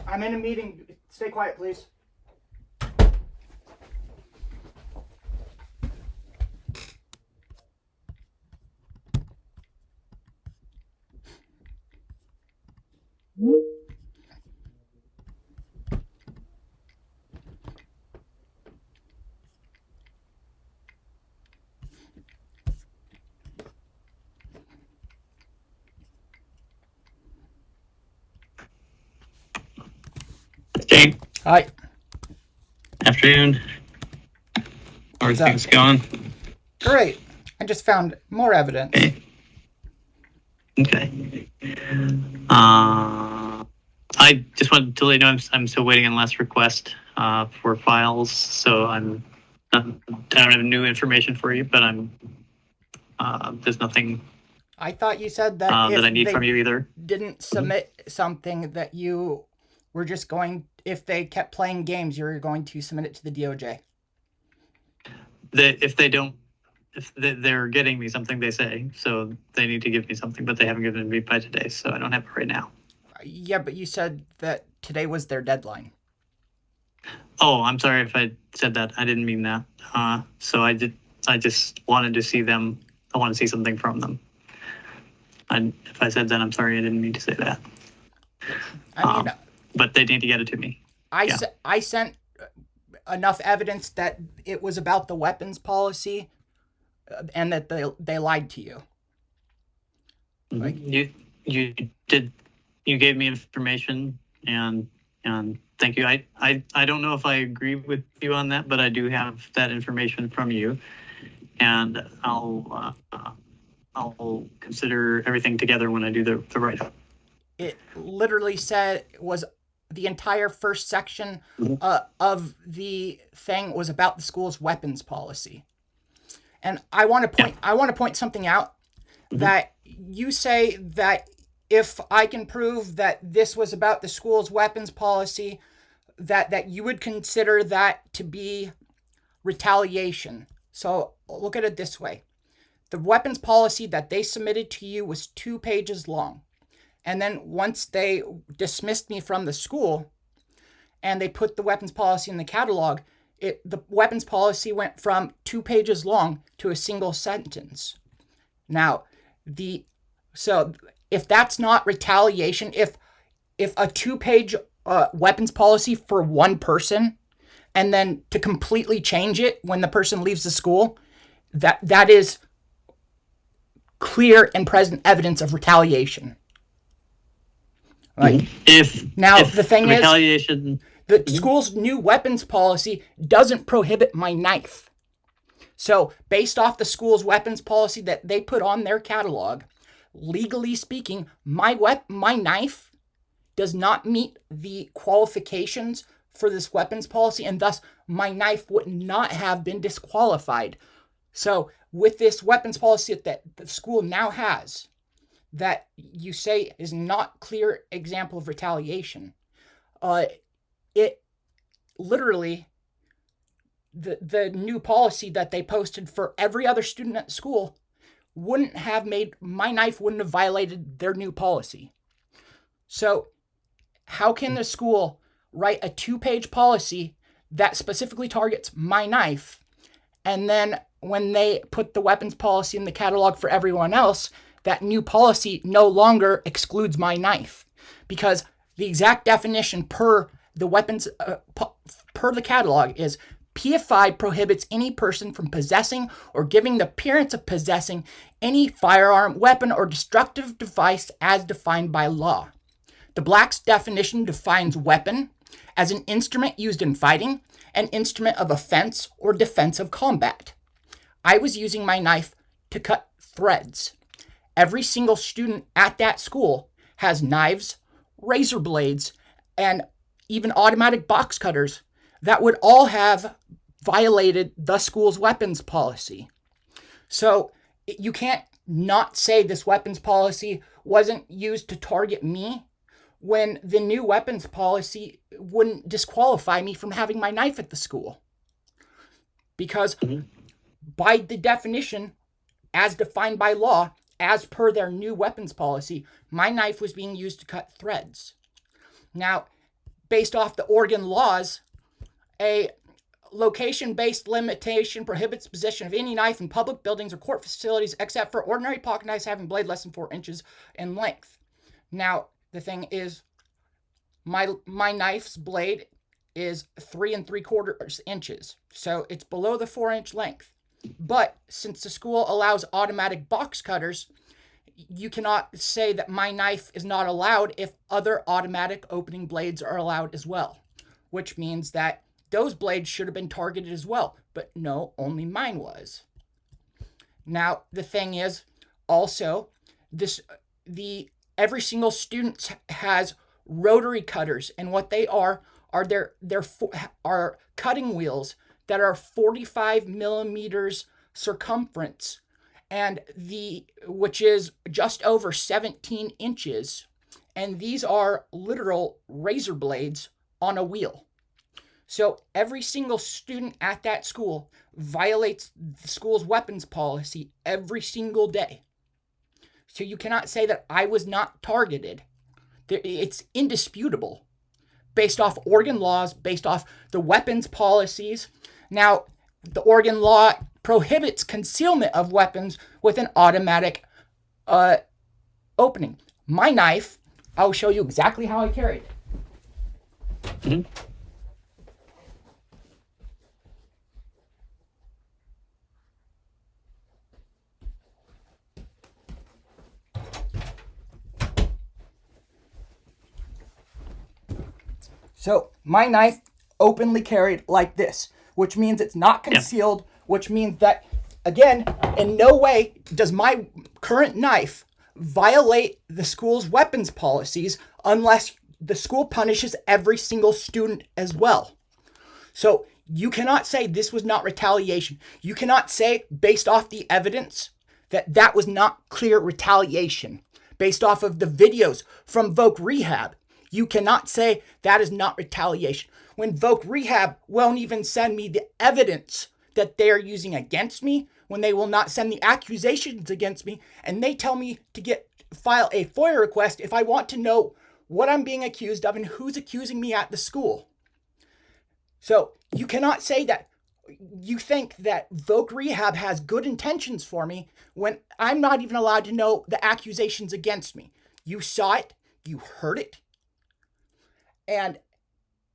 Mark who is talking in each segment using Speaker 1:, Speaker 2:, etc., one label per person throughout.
Speaker 1: I'm in a meeting. Stay quiet, please.
Speaker 2: Jane,
Speaker 1: Hi.
Speaker 2: afternoon. How are things going?
Speaker 1: Great. I just found more evidence.
Speaker 2: Okay. I just wanted to let you know I'm still waiting on last request for files, so I don't have new information for you, but there's nothing
Speaker 1: I thought you said that
Speaker 2: that I need from you either.
Speaker 1: Didn't submit something that you were just going. If they kept playing games, you were going to submit it to the DOJ.
Speaker 2: If they're getting me something, they say, so they need to give me something, but they haven't given me by today, so I don't have it right now.
Speaker 1: Yeah, but you said that today was their deadline.
Speaker 2: Oh, I'm sorry if I said that. I didn't mean that. So I just wanted to see them. I want to see something from them. If I said that, I'm sorry. I didn't mean to say that.
Speaker 1: I mean,
Speaker 2: but they need to get it to me.
Speaker 1: I sent enough evidence that it was about the weapons policy, and that they lied to you.
Speaker 2: Like you gave me information, and thank you. I don't know if I agree with you on that, but I do have that information from you, and I'll consider everything together when I do the write-up.
Speaker 1: It literally said was the entire first section of the thing was about the school's weapons policy. And I want to point something out, that you say that if I can prove that this was about the school's weapons policy, that you would consider that to be retaliation. So look at it this way. The weapons policy that they submitted to you was 2 pages long. And then once they dismissed me from the school and they put the weapons policy in the catalog, the weapons policy went from 2 pages long to a single sentence. Now, so if that's not retaliation, if a 2-page weapons policy for one person, and then to completely change it when the person leaves the school, that is clear and present evidence of retaliation. Like, the thing
Speaker 2: retaliation,
Speaker 1: is, the school's new weapons policy doesn't prohibit my knife. So, based off the school's weapons policy that they put on their catalog, legally speaking, my knife does not meet the qualifications for this weapons policy, and thus my knife would not have been disqualified. So, with this weapons policy that the school now has, that you say is not clear example of retaliation, it literally, the new policy that they posted for every other student at school wouldn't have made, my knife wouldn't have violated their new policy. So how can the school write a 2-page policy that specifically targets my knife, and then when they put the weapons policy in the catalog for everyone else, that new policy no longer excludes my knife? Because the exact definition per the weapons, per the catalog is, PF5 prohibits any person from possessing or giving the appearance of possessing any firearm, weapon, or destructive device as defined by law. The Black's definition defines weapon as an instrument used in fighting, an instrument of offense or defensive combat. I was using my knife to cut threads. Every single student at that school has knives, razor blades, and even automatic box cutters that would all have violated the school's weapons policy. So you can't not say this weapons policy wasn't used to target me when the new weapons policy wouldn't disqualify me from having my knife at the school. Because by the definition, as defined by law, as per their new weapons policy, my knife was being used to cut threads. Now, based off the Oregon laws, a location-based limitation prohibits possession of any knife in public buildings or court facilities except for ordinary pocket knives having blade less than 4 inches in length. Now, the thing is, my knife's blade is 3 3/4 inches, so it's below the 4-inch length. But since the school allows automatic box cutters, you cannot say that my knife is not allowed if other automatic opening blades are allowed as well, which means that those blades should have been targeted as well, but no, only mine was. Now, the thing is, also, every single student has rotary cutters, and what they are cutting wheels that are 45 millimeters circumference, and which is just over 17 inches, and these are literal razor blades on a wheel. So every single student at that school violates the school's weapons policy every single day. So you cannot say that I was not targeted. It's indisputable based off Oregon laws, based off the weapons policies. Now, the Oregon law prohibits concealment of weapons with an automatic opening. My knife, I'll show you exactly how I carry it. Mm-hmm. So my knife openly carried like this, which means it's not concealed, which means that, again, in no way does my current knife violate the school's weapons policies unless the school punishes every single student as well. So you cannot say this was not retaliation. You cannot say, based off the evidence, that was not clear retaliation. Based off of the videos from Voc Rehab, you cannot say that is not retaliation. When Voc Rehab won't even send me the evidence that they are using against me, when they will not send the accusations against me, and they tell me to file a FOIA request if I want to know what I'm being accused of and who's accusing me at the school. So you cannot say that you think that Voc Rehab has good intentions for me when I'm not even allowed to know the accusations against me. You saw it, you heard it, and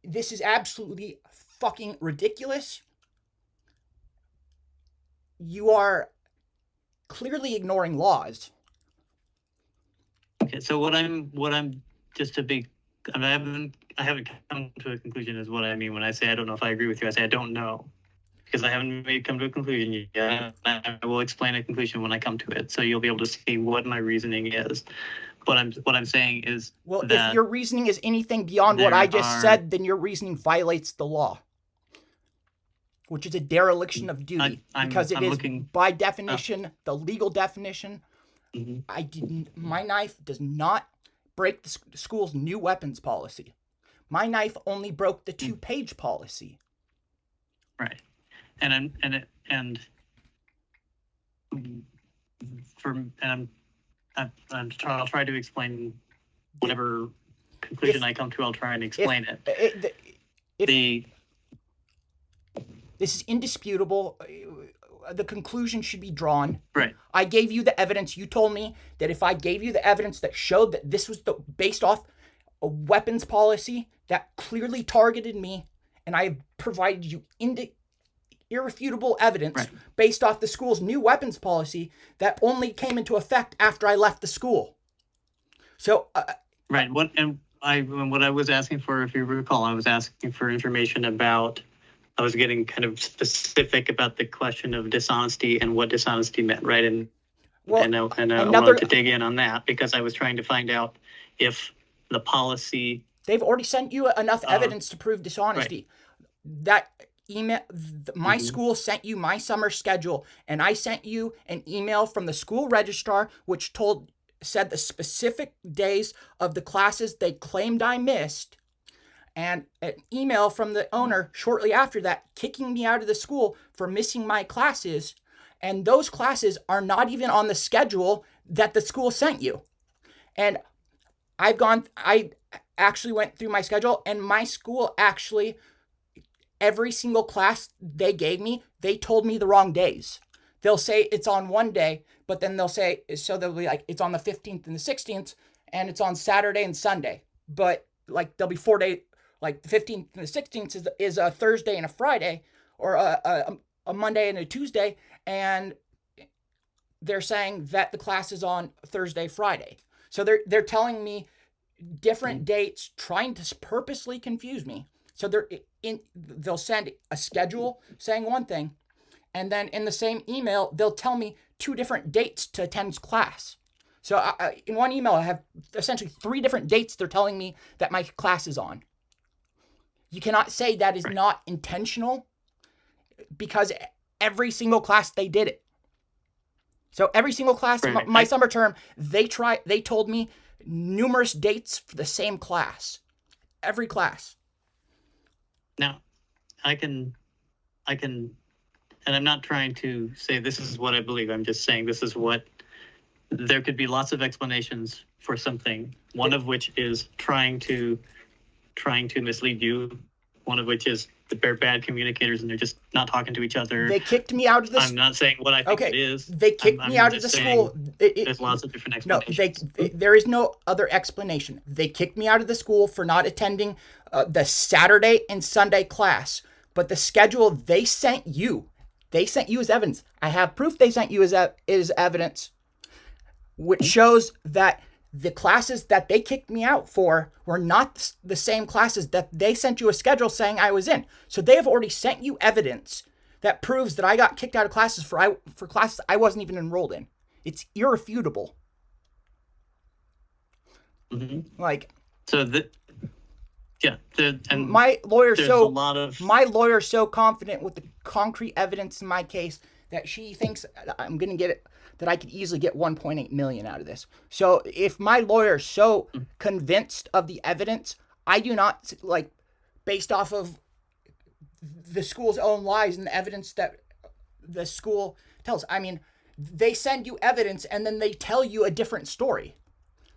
Speaker 1: this is absolutely fucking ridiculous. You are clearly ignoring laws.
Speaker 2: Okay, so what I'm just to be, I haven't come to a conclusion is what I mean when I say I don't know if I agree with you. I say I don't know because I haven't come to a conclusion yet. I will explain a conclusion when I come to it, so you'll be able to see what my reasoning is. What I'm saying is,
Speaker 1: well, if your reasoning is anything beyond what I just said, then your reasoning violates the law, which is a dereliction of duty, because it is by definition, the legal definition. Mm-hmm. My knife does not break the school's new weapons policy. My knife only broke the 2-page policy.
Speaker 2: Right, I'll try to explain whatever conclusion I come to. I'll try and explain it.
Speaker 1: This is indisputable. The conclusion should be drawn.
Speaker 2: Right.
Speaker 1: I gave you the evidence. You told me that if I gave you the evidence that showed that this was based off a weapons policy that clearly targeted me, and I have provided you irrefutable evidence based off the school's new weapons policy that only came into effect after I left the school. So,
Speaker 2: right. What I was asking for, if you recall, I was asking for information about. I was getting kind of specific about the question of dishonesty and what dishonesty meant, right? And I wanted to dig in on that because I was trying to find out if the policy.
Speaker 1: They've already sent you enough evidence to prove dishonesty. Right. That email, my school sent you my summer schedule, and I sent you an email from the school registrar which said the specific days of the classes they claimed I missed, and an email from the owner shortly after that kicking me out of the school for missing my classes, and those classes are not even on the schedule that the school sent you. And I actually went through my schedule, and my school actually, every single class they gave me, they told me the wrong days. They'll say it's on one day, but then they'll be like, it's on the 15th and the 16th, and it's on Saturday and Sunday. But like, there'll be 4 days, like the 15th and the 16th is a Thursday and a Friday, or a Monday and a Tuesday, and they're saying that the class is on Thursday, Friday. So they're telling me different dates, trying to purposely confuse me. So they'll send a schedule saying one thing, and then in the same email they'll tell me 2 different dates to attend class. So in one email I have essentially 3 different dates they're telling me that my class is on. You cannot say that is not intentional, because every single class they did it. So every single class, my summer term, they told me numerous dates for the same class. Every class.
Speaker 2: Now, I can, and I'm not trying to say this is what I believe. I'm just saying this is what, there could be lots of explanations for something. One of which is trying to mislead you. One of which is they're bad communicators and they're just not talking to each other.
Speaker 1: They kicked me out of the.
Speaker 2: I'm not saying what I think it is.
Speaker 1: They kicked me out of the school.
Speaker 2: There's lots of different explanations.
Speaker 1: No, there is no other explanation. They kicked me out of the school for not attending the Saturday and Sunday class. But the schedule they sent you as evidence. I have proof they sent you as evidence, which shows that the classes that they kicked me out for were not the same classes that they sent you a schedule saying I was in. So they have already sent you evidence that proves that I got kicked out of classes for classes I wasn't even enrolled in. It's irrefutable.
Speaker 2: Mm-hmm.
Speaker 1: Like,
Speaker 2: so and
Speaker 1: my lawyer's so confident with the concrete evidence in my case that she thinks I'm gonna get it, that I could easily get 1.8 million out of this. So if my lawyer's so convinced of the evidence, I do not, like, based off of the school's own lies and the evidence that the school tells. I mean, they send you evidence and then they tell you a different story.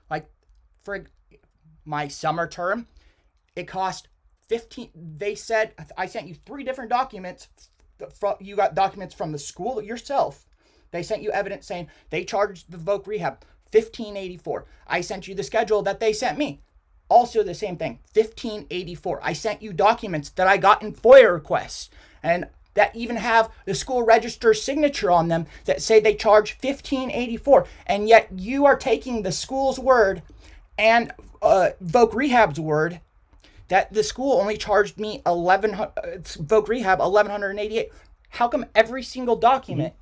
Speaker 1: Like, for my summer term, it cost 15. They said I sent you 3 different documents. You got documents from the school yourself. They sent you evidence saying they charged the Voc Rehab $1,584. I sent you the schedule that they sent me. Also the same thing, $1,584. I sent you documents that I got in FOIA requests and that even have the school register signature on them that say they charge $1,584. And yet you are taking the school's word and Voc Rehab's word that the school only charged me Voc Rehab $1,188. How come every single document,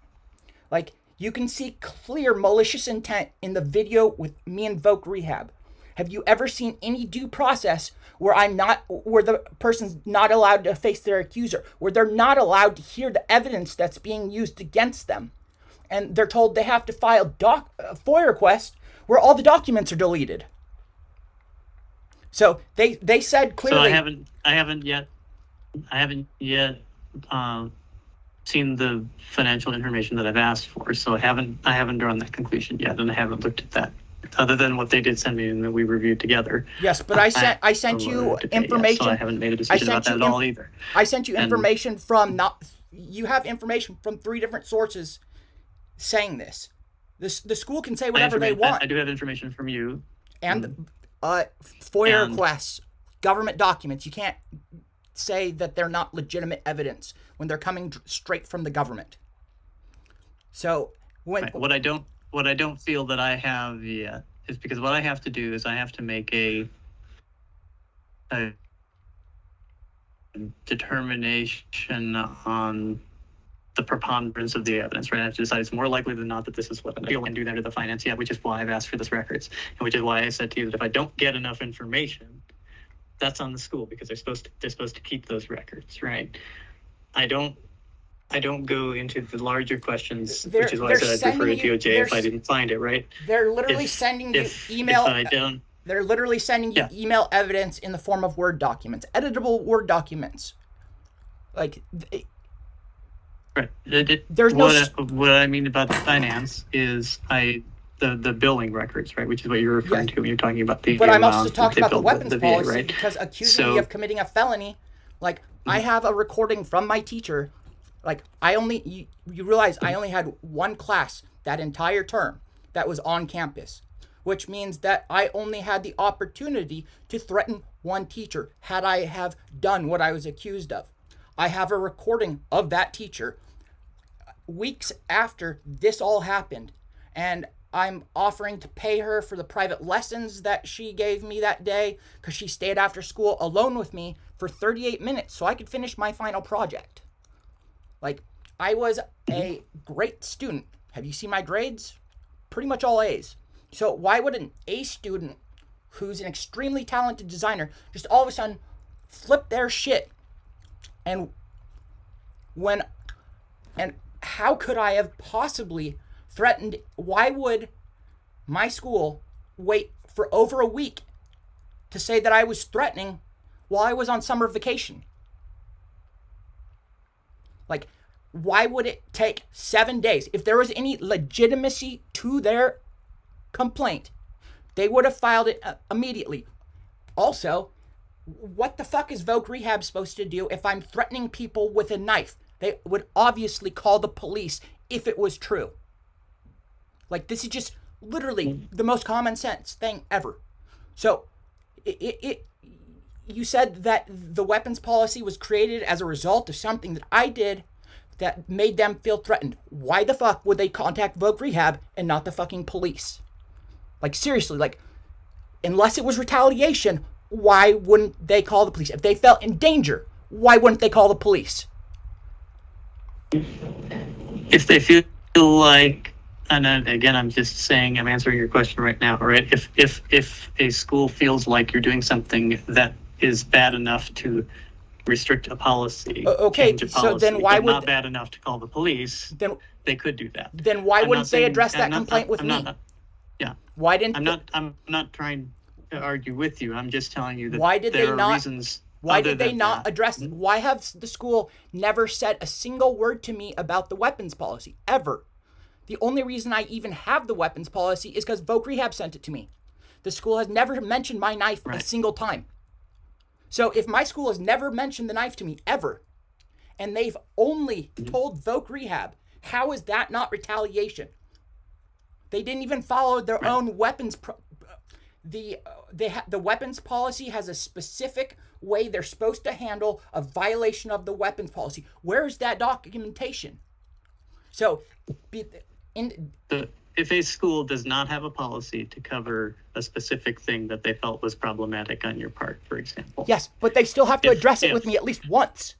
Speaker 1: like, you can see clear malicious intent in the video with me and Voc Rehab? Have you ever seen any due process where the person's not allowed to face their accuser, where they're not allowed to hear the evidence that's being used against them, and they're told they have to file FOIA requests where all the documents are deleted? So they said clearly.
Speaker 2: So I haven't yet seen the financial information that I've asked for. So I haven't drawn that conclusion yet, and I haven't looked at that, other than what they did send me and that we reviewed together.
Speaker 1: Yes, but I sent you information.
Speaker 2: So I haven't made a decision about that at all either.
Speaker 1: I sent you information you have information from 3 different sources saying this. The school can say whatever they want.
Speaker 2: I do have information from you.
Speaker 1: And FOIA requests, government documents. You can't say that they're not legitimate evidence when they're coming straight from the government. So
Speaker 2: what I don't feel that I have yet is, because what I have to do is I have to make a determination on the preponderance of the evidence, right? I have to decide it's more likely than not that this is what I feel and do that to the finance yet, which is why I've asked for this records, and which is why I said to you that if I don't get enough information, that's on the school, because they're supposed to keep those records, right? I don't go into the larger questions, which is why I said I'd refer to DOJ if I didn't find it, right?
Speaker 1: They're literally sending you email.
Speaker 2: If I don't,
Speaker 1: they're literally sending you email evidence in the form of Word documents, editable Word documents. Like,
Speaker 2: right.
Speaker 1: There's
Speaker 2: what I mean about the finance is I the billing records, right? Which is what you're referring to when you're talking about the.
Speaker 1: But I'm also talking about the weapons
Speaker 2: VA,
Speaker 1: policy,
Speaker 2: right?
Speaker 1: because accusing me of committing a felony, like I have a recording from my teacher. Like you realize I only had one class that entire term that was on campus, which means that I only had the opportunity to threaten one teacher had I have done what I was accused of. I have a recording of that teacher weeks after this all happened, and I'm offering to pay her for the private lessons that she gave me that day because she stayed after school alone with me for 38 minutes so I could finish my final project. Like, I was a great student. Have you seen my grades? Pretty much all A's. So why would an A student who's an extremely talented designer just all of a sudden flip their shit? And how could I have possibly threatened? Why would my school wait for over a week to say that I was threatening while I was on summer vacation? Like, why would it take 7 days? If there was any legitimacy to their complaint, they would have filed it immediately. Also, what the fuck is Voc Rehab supposed to do if I'm threatening people with a knife? They would obviously call the police if it was true. Like, this is just literally the most common sense thing ever. So, you said that the weapons policy was created as a result of something that I did that made them feel threatened. Why the fuck would they contact Voc Rehab and not the fucking police? Like, seriously, like, unless it was retaliation, why wouldn't they call the police? If they felt in danger, why wouldn't they call the police?
Speaker 2: If they feel like, and again, I'm just saying, I'm answering your question right now, right? If a school feels like you're doing something that is bad enough to restrict a policy, change a policy,
Speaker 1: so then why would
Speaker 2: not bad enough to call the police? Then they could do that.
Speaker 1: Then why wouldn't they address that complaint with me? Why didn't?
Speaker 2: I'm not trying to argue with you. I'm just telling you that
Speaker 1: why did
Speaker 2: there
Speaker 1: they
Speaker 2: are
Speaker 1: not?
Speaker 2: Reasons.
Speaker 1: Why did they not address it? Why have the school never said a single word to me about the weapons policy ever? The only reason I even have the weapons policy is because Voc Rehab sent it to me. The school has never mentioned my knife a single time. So if my school has never mentioned the knife to me ever, and they've only told Voc Rehab, how is that not retaliation? They didn't even follow their own weapons. The weapons policy has a specific way they're supposed to handle a violation of the weapons policy. Where is that documentation? So,
Speaker 2: if a school does not have a policy to cover a specific thing that they felt was problematic on your part, for example.
Speaker 1: Yes, but they still have to address it with me at least once.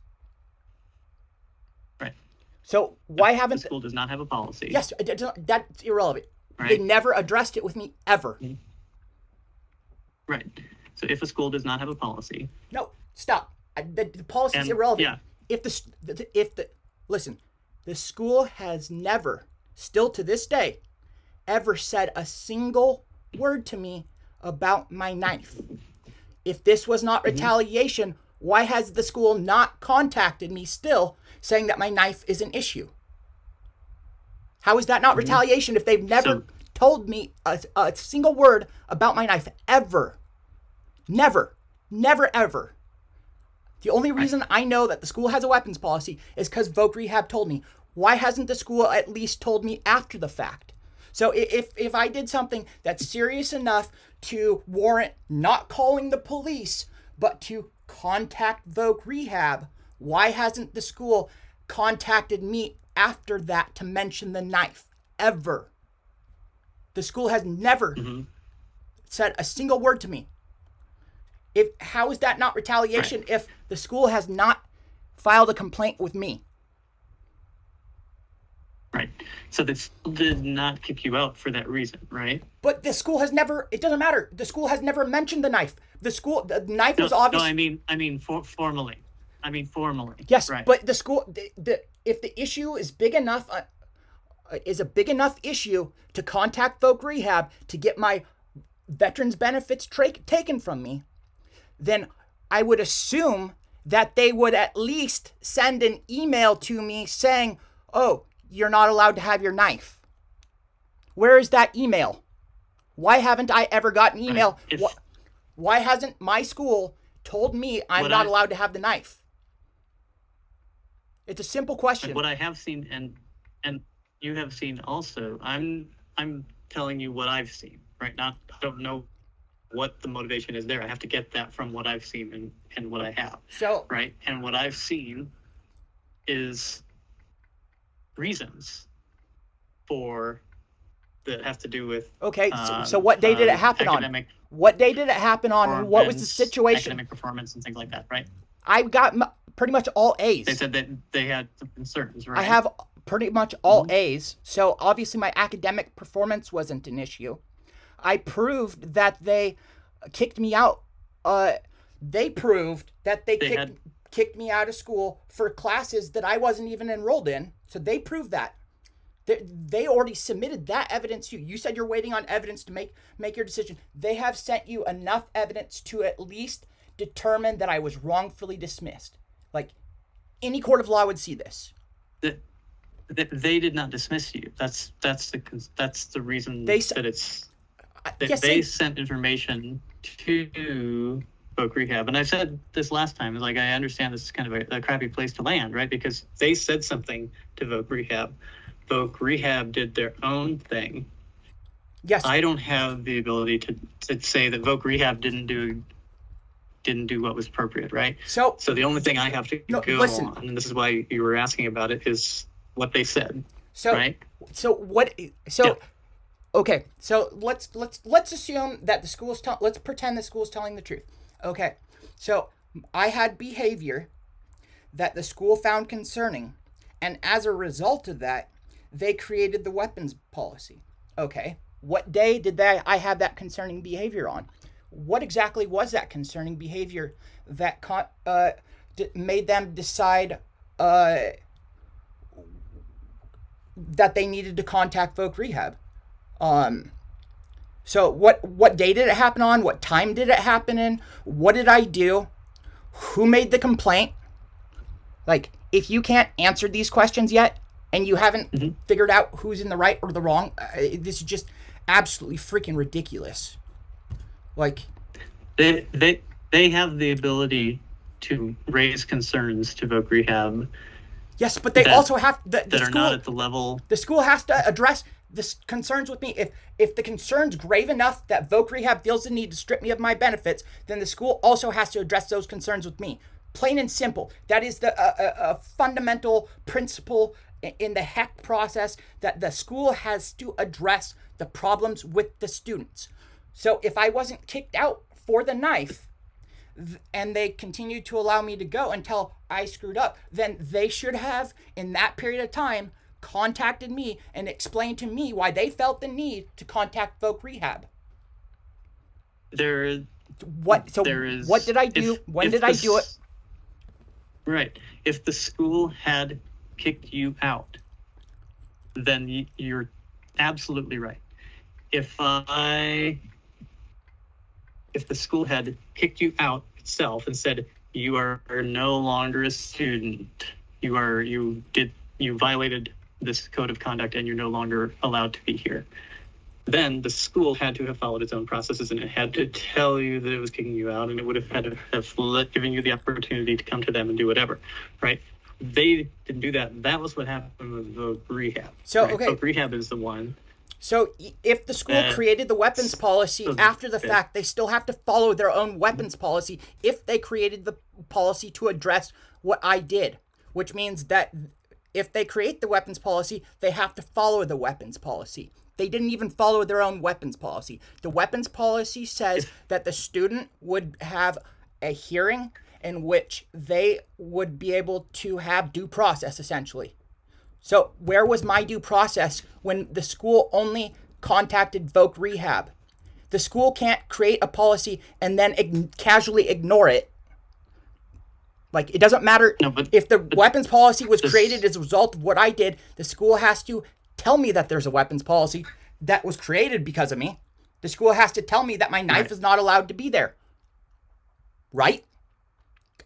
Speaker 2: Right.
Speaker 1: So why haven't
Speaker 2: the school does not have a policy?
Speaker 1: Yes, that's irrelevant.
Speaker 2: Right.
Speaker 1: They never addressed it with me ever.
Speaker 2: Right. So if a school does not have a policy.
Speaker 1: No, stop. The policy is irrelevant.
Speaker 2: Yeah.
Speaker 1: Listen, the school has never, still to this day, ever said a single word to me about my knife. If this was not retaliation, why has the school not contacted me still saying that my knife is an issue? How is that not retaliation if they've never told me a single word about my knife ever? Never, ever. The only reason I know that the school has a weapons policy is because Voc Rehab told me. Why hasn't the school at least told me after the fact? So if I did something that's serious enough to warrant not calling the police, but to contact Voc Rehab, why hasn't the school contacted me after that to mention the knife? Ever. The school has never said a single word to me. How is that not retaliation if the school has not filed a complaint with me?
Speaker 2: Right. So the school did not kick you out for that reason, right?
Speaker 1: But the school has never, it doesn't matter. The school has never mentioned the knife. The knife was obvious.
Speaker 2: No, I mean formally.
Speaker 1: Yes,
Speaker 2: right.
Speaker 1: But the school, if the issue is big enough, is a big enough issue to contact Voc Rehab to get my veterans benefits taken from me, then I would assume that they would at least send an email to me saying, oh, you're not allowed to have your knife. Where is that email? Why haven't I ever gotten an email? Why hasn't my school told me I'm not allowed to have the knife? It's a simple question.
Speaker 2: What I have seen, and you have seen also, I'm telling you what I've seen, right? I don't know what the motivation is there. I have to get that from what I've seen and what I have.
Speaker 1: So,
Speaker 2: right? And what I've seen is reasons that have to do with
Speaker 1: okay. So what day did it happen on? What day did it happen on? What was the situation?
Speaker 2: Academic performance and things like that, right?
Speaker 1: I got pretty much all A's.
Speaker 2: They said that they had some concerns, right?
Speaker 1: I have pretty much all A's. So obviously my academic performance wasn't an issue. I proved that they kicked me out. They proved that they kicked me out of school for classes that I wasn't even enrolled in. So they proved that. They already submitted that evidence to you. You said you're waiting on evidence to make your decision. They have sent you enough evidence to at least determine that I was wrongfully dismissed. Like, any court of law would see this.
Speaker 2: They did not dismiss you. That's the reason
Speaker 1: they
Speaker 2: sent information to Voc Rehab. And I said this last time, I understand this is kind of a crappy place to land, right? Because they said something to Voc Rehab. Voc Rehab did their own thing.
Speaker 1: Yes.
Speaker 2: I don't have the ability to say that Voc Rehab didn't do what was appropriate, right?
Speaker 1: So
Speaker 2: the only thing I have to go on, and this is why you were asking about it, is what they said. Right?
Speaker 1: Okay. So let's assume that the school's let's pretend the school's telling the truth. Okay. So I had behavior that the school found concerning, and as a result of that, they created the weapons policy. Okay. What day did I have that concerning behavior on? What exactly was that concerning behavior that made them decide that they needed to contact Voc Rehab? So what day did it happen on? What time did it happen in? What did I do? Who made the complaint? Like, if you can't answer these questions yet, and you haven't figured out who's in the right or the wrong, this is just absolutely freaking ridiculous. Like,
Speaker 2: they have the ability to raise concerns to Voc Rehab.
Speaker 1: Yes, but they also have
Speaker 2: that are not at the level.
Speaker 1: The school has to address the concerns with me. If the concern's grave enough that Voc Rehab feels the need to strip me of my benefits, then the school also has to address those concerns with me. Plain and simple. That is a fundamental principle in the HECC process, that the school has to address the problems with the students. So if I wasn't kicked out for the knife, and they continued to allow me to go until I screwed up, then they should have, in that period of time, contacted me and explained to me why they felt the need to contact Voc Rehab. What did I do? When did I do it?
Speaker 2: Right. If the school had kicked you out, then you're absolutely right. If the school had kicked you out itself and said you are no longer a student, you violated this code of conduct and you're no longer allowed to be here, then the school had to have followed its own processes, and it had to tell you that it was kicking you out, and it would have had to have given you the opportunity to come to them and do whatever, right? They didn't do that. That was what happened with Voc Rehab.
Speaker 1: So,
Speaker 2: right?
Speaker 1: okay.
Speaker 2: Voc Rehab is the one.
Speaker 1: So if the school created the weapons policy after the fact, they still have to follow their own weapons policy if they created the policy to address what I did, which means that if they create the weapons policy, they have to follow the weapons policy. They didn't even follow their own weapons policy. The weapons policy says that the student would have a hearing in which they would be able to have due process, essentially. So where was my due process when the school only contacted Voc Rehab? The school can't create a policy and then casually ignore it. Like, it doesn't matter if the weapons policy was created as a result of what I did. The school has to tell me that there's a weapons policy that was created because of me. The school has to tell me that my knife is not allowed to be there. Right?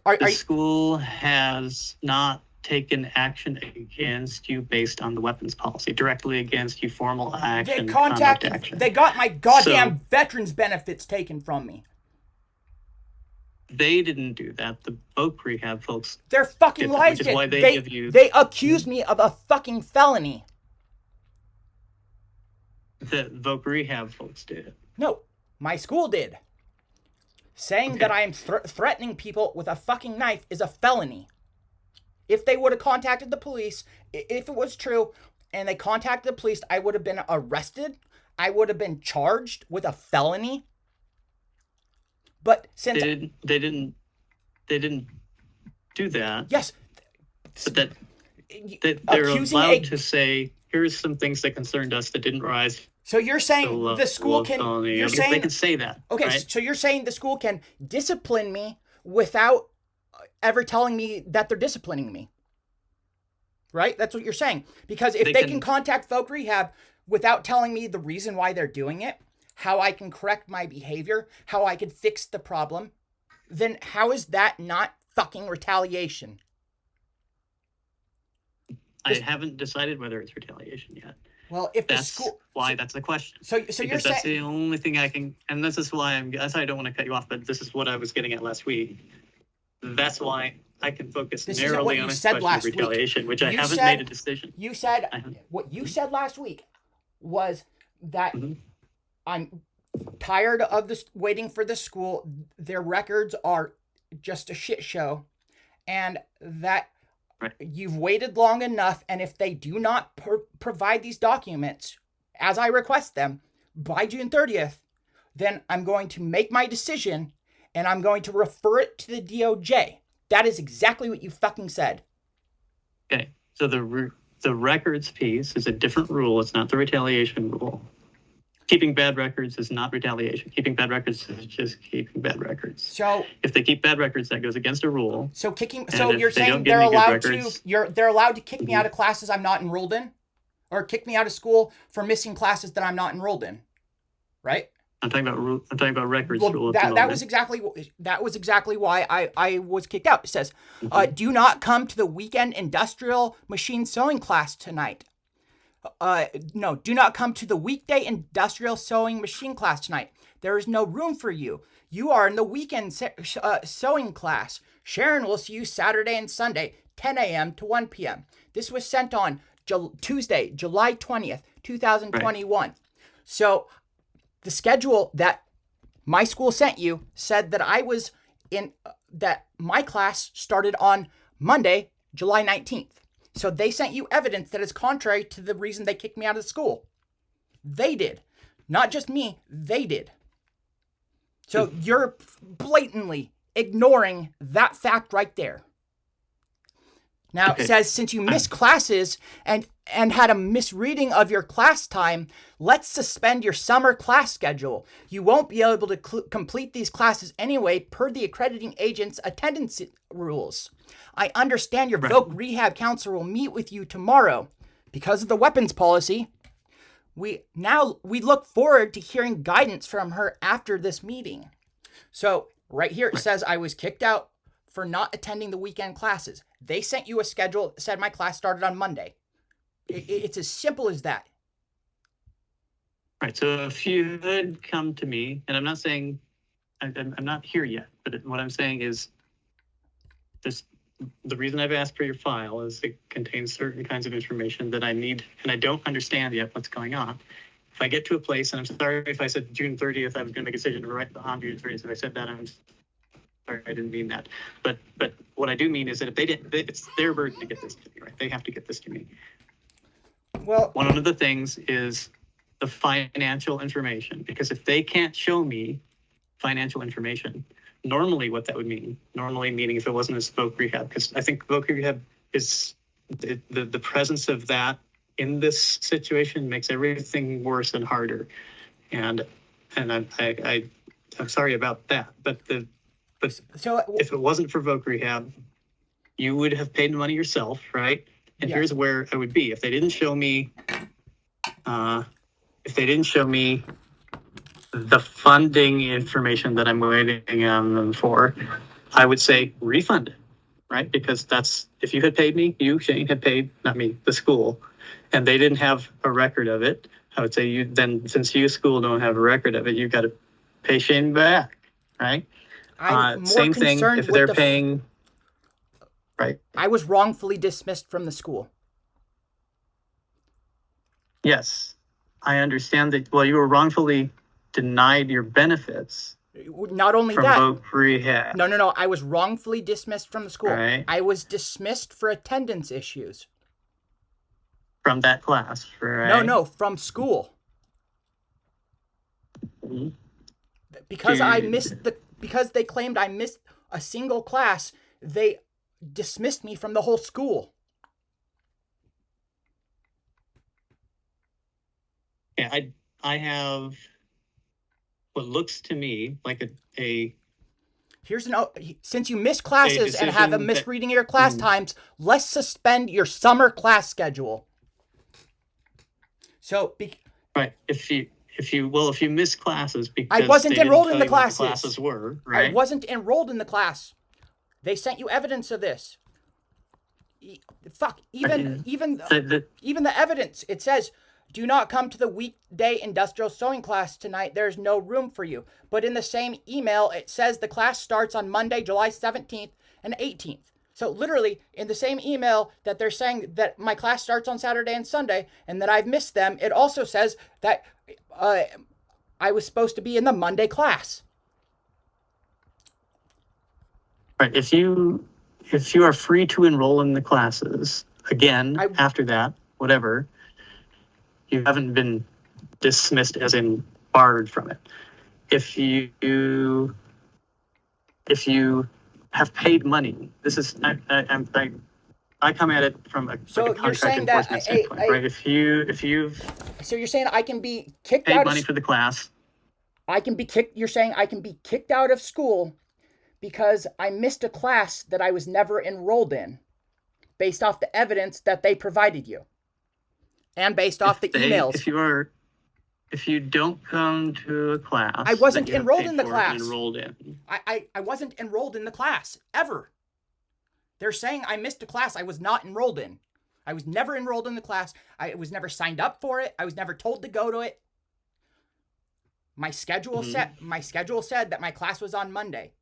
Speaker 2: The school has not taken action against you based on the weapons policy, directly against you, formal action,
Speaker 1: They
Speaker 2: conduct action.
Speaker 1: They got my goddamn veterans benefits taken from me.
Speaker 2: They didn't do that. The voc rehab folks.
Speaker 1: Their fucking lies did.
Speaker 2: Which is why they give you.
Speaker 1: They accused me of a fucking felony.
Speaker 2: The voc rehab folks did.
Speaker 1: No, my school did. Saying that I am threatening people with a fucking knife is a felony. If they would have contacted the police, if it was true, and they contacted the police, I would have been arrested. I would have been charged with a felony. But since
Speaker 2: they didn't do that.
Speaker 1: Yes.
Speaker 2: But that they're allowed to say, here's some things that concerned us that didn't rise.
Speaker 1: So you're saying the school can... You're saying
Speaker 2: they can say that.
Speaker 1: Okay,
Speaker 2: right?
Speaker 1: So you're saying the school can discipline me without ever telling me that they're disciplining me. Right? That's what you're saying. Because if they can contact voc rehab without telling me the reason why they're doing it, how I can correct my behavior, how I can fix the problem, then how is that not fucking retaliation?
Speaker 2: I haven't decided whether it's retaliation yet.
Speaker 1: Well, if
Speaker 2: that's
Speaker 1: the school...
Speaker 2: why that's the question.
Speaker 1: So you're saying...
Speaker 2: That's the only thing I can... And this is why that's why I don't want to cut you off, but this is what I was getting at last week. That's why I can focus narrowly on a question of retaliation, which I haven't made a decision.
Speaker 1: You said... What you said last week was that I'm tired of this waiting for the school. Their records are just a shit show. And that... Right. You've waited long enough, and if they do not provide these documents, as I request them, by June 30th, then I'm going to make my decision, and I'm going to refer it to the DOJ. That is exactly what you fucking said.
Speaker 2: Okay, so the records piece is a different rule. It's not the retaliation rule. Keeping bad records is not retaliation. Keeping bad records is just keeping bad records. So if they keep bad records, that goes against a rule.
Speaker 1: So you're saying they're allowed to kick me out of classes I'm not enrolled in, or kick me out of school for missing classes that I'm not enrolled in, right?
Speaker 2: I'm talking about records.
Speaker 1: Well, that was exactly why I was kicked out. It says, do not come to the weekend industrial machine sewing class tonight. No, do not come to the weekday industrial sewing machine class tonight. There is no room for you. You are in the weekend sewing class. Sharon will see you Saturday and Sunday, 10 a.m. to 1 p.m. This was sent on Tuesday, July 20th, 2021. Right. So the schedule that my school sent you said that I was in, that my class started on Monday, July 19th. So they sent you evidence that is contrary to the reason they kicked me out of the school. They did. Not just me, they did. So you're blatantly ignoring that fact right there. Now it says, since you missed classes and had a misreading of your class time, let's suspend your summer class schedule. You won't be able to complete these classes anyway per the accrediting agent's attendance rules. I understand your voc rehab counselor will meet with you tomorrow. Because of the weapons policy, we look forward to hearing guidance from her after this meeting. So right here it says I was kicked out for not attending the weekend classes. They sent you a schedule that said my class started on Monday. It's as simple as that.
Speaker 2: Right. So if you had come to me, and I'm not saying I'm not here yet, but what I'm saying is this. The reason I've asked for your file is it contains certain kinds of information that I need, and I don't understand yet what's going on. If I get to a place, and I'm sorry if I said June 30th, I was going to make a decision right on June 30th. If I said that, I'm sorry, I didn't mean that. But what I do mean is that if they didn't, it's their burden to get this to me, right? They have to get this to me.
Speaker 1: Well,
Speaker 2: one of the things is the financial information, because if they can't show me financial information, normally what that would mean, meaning if it wasn't a voc rehab, because I think voc rehab is the presence of that in this situation makes everything worse and harder. And I'm sorry about that, but so if it wasn't for voc rehab, you would have paid the money yourself, right? And here's where I would be if they didn't show me the funding information that I'm waiting on them for. I would say refund it. right? Because if you had paid me, you, Shane, had paid, not me, the school, and they didn't have a record of it, I would say since you, school, don't have a record of it, you got to pay Shane back, right?
Speaker 1: I'm more
Speaker 2: same thing
Speaker 1: concerned
Speaker 2: if
Speaker 1: with
Speaker 2: they're paying, right?
Speaker 1: I was wrongfully dismissed from the school.
Speaker 2: Yes, I understand that. Well, you were wrongfully denied your benefits.
Speaker 1: Not only
Speaker 2: from
Speaker 1: that.
Speaker 2: voc rehab.
Speaker 1: No. I was wrongfully dismissed from the school.
Speaker 2: Right.
Speaker 1: I was dismissed for attendance issues.
Speaker 2: From that class, right?
Speaker 1: No, from school.
Speaker 2: Mm-hmm.
Speaker 1: Because they claimed I missed a single class, they dismissed me from the whole school.
Speaker 2: Yeah, I have what looks to me like a
Speaker 1: since you miss classes and have a misreading of your class times, let's suspend your summer class schedule. So,
Speaker 2: right, if you miss classes because
Speaker 1: I wasn't enrolled in the classes.
Speaker 2: The classes were, right?
Speaker 1: I wasn't enrolled in the class. They sent you evidence of this. Even the evidence. It says, do not come to the weekday industrial sewing class tonight. There's no room for you. But in the same email, it says the class starts on Monday, July 17th and 18th. So literally, in the same email that they're saying that my class starts on Saturday and Sunday and that I've missed them, it also says that I was supposed to be in the Monday class.
Speaker 2: Right. If you are free to enroll in the classes, again, after that, whatever, you haven't been dismissed as in barred from it. If you have paid money, this is I come at it from a contract enforcement standpoint, right? If you've
Speaker 1: so you're saying I can be kicked
Speaker 2: paid
Speaker 1: out
Speaker 2: money
Speaker 1: of,
Speaker 2: for the class,
Speaker 1: I can be kicked. You're saying I can be kicked out of school because I missed a class that I was never enrolled in, based off the evidence that they provided you, and based off the emails.
Speaker 2: If you don't come to a class,
Speaker 1: I wasn't enrolled in the class.
Speaker 2: Enrolled in.
Speaker 1: I wasn't enrolled in the class ever. They're saying I missed a class I was not enrolled in. I was never enrolled in the class. I was never signed up for it. I was never told to go to it. My schedule said that my class was on Monday.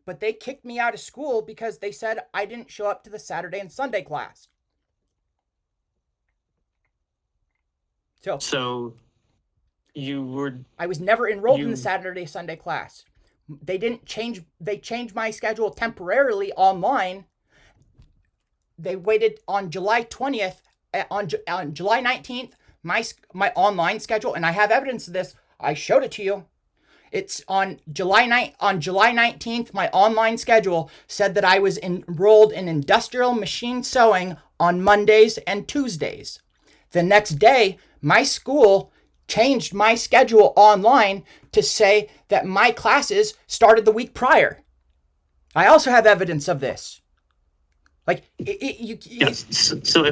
Speaker 1: But they kicked me out of school because they said I didn't show up to the Saturday and Sunday class.
Speaker 2: So
Speaker 1: I was never enrolled in the Saturday Sunday class. They changed my schedule temporarily online. They waited on July 20th, on July 19th, my online schedule, and I have evidence of this. I showed it to you. It's on July 19th, my online schedule said that I was enrolled in industrial machine sewing on Mondays and Tuesdays. The next day, my school changed my schedule online to say that my classes started the week prior. I also have evidence of this.
Speaker 2: So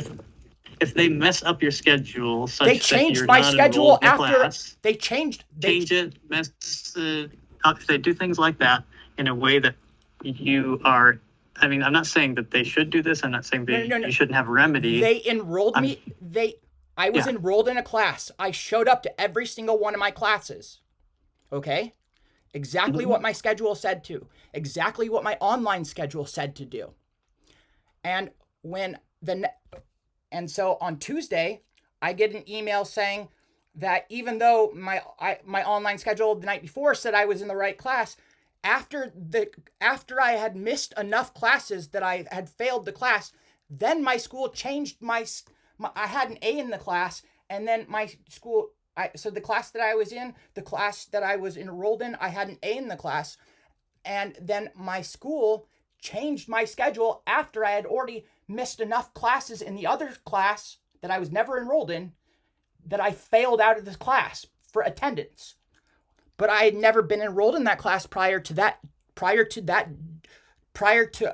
Speaker 2: if they mess up your schedule, such
Speaker 1: they changed my schedule after they changed
Speaker 2: it. If they do things like that in a way that you are. I mean, I'm not saying that they should do this. I'm not saying you shouldn't have a remedy.
Speaker 1: They enrolled me. I was enrolled in a class. I showed up to every single one of my classes. Okay? Exactly what my schedule said to. Exactly what my online schedule said to do. And so on Tuesday, I get an email saying that even though my online schedule the night before said I was in the right class, after I had missed enough classes that I had failed the class, then my school changed I had an A in the class, and then my school, so the class that I was in, the class that I was enrolled in, I had an A in the class, and then my school changed my schedule after I had already missed enough classes in the other class that I was never enrolled in, that I failed out of this class for attendance. But I had never been enrolled in that class prior to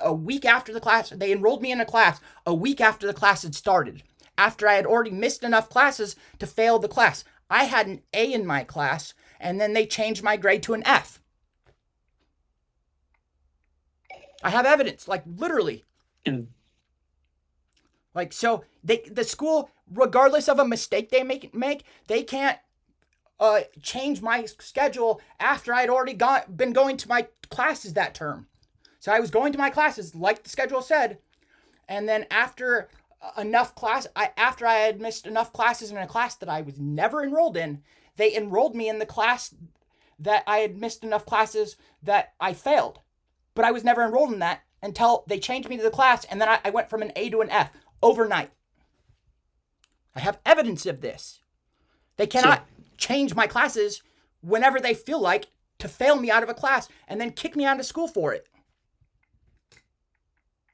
Speaker 1: a week after the class. They enrolled me in a class a week after the class had started, after I had already missed enough classes to fail the class. I had an A in my class, and then they changed my grade to an F. I have evidence, literally.
Speaker 2: And
Speaker 1: Like, so the school, regardless of a mistake they make, they can't change my schedule after I'd already been going to my classes that term. So I was going to my classes like the schedule said, and then after after I had missed enough classes in a class that I was never enrolled in, they enrolled me in the class that I had missed enough classes that I failed. But I was never enrolled in that until they changed me to the class, and then I went from an A to an F overnight. I have evidence of this. They cannot change my classes whenever they feel like to fail me out of a class and then kick me out of school for it.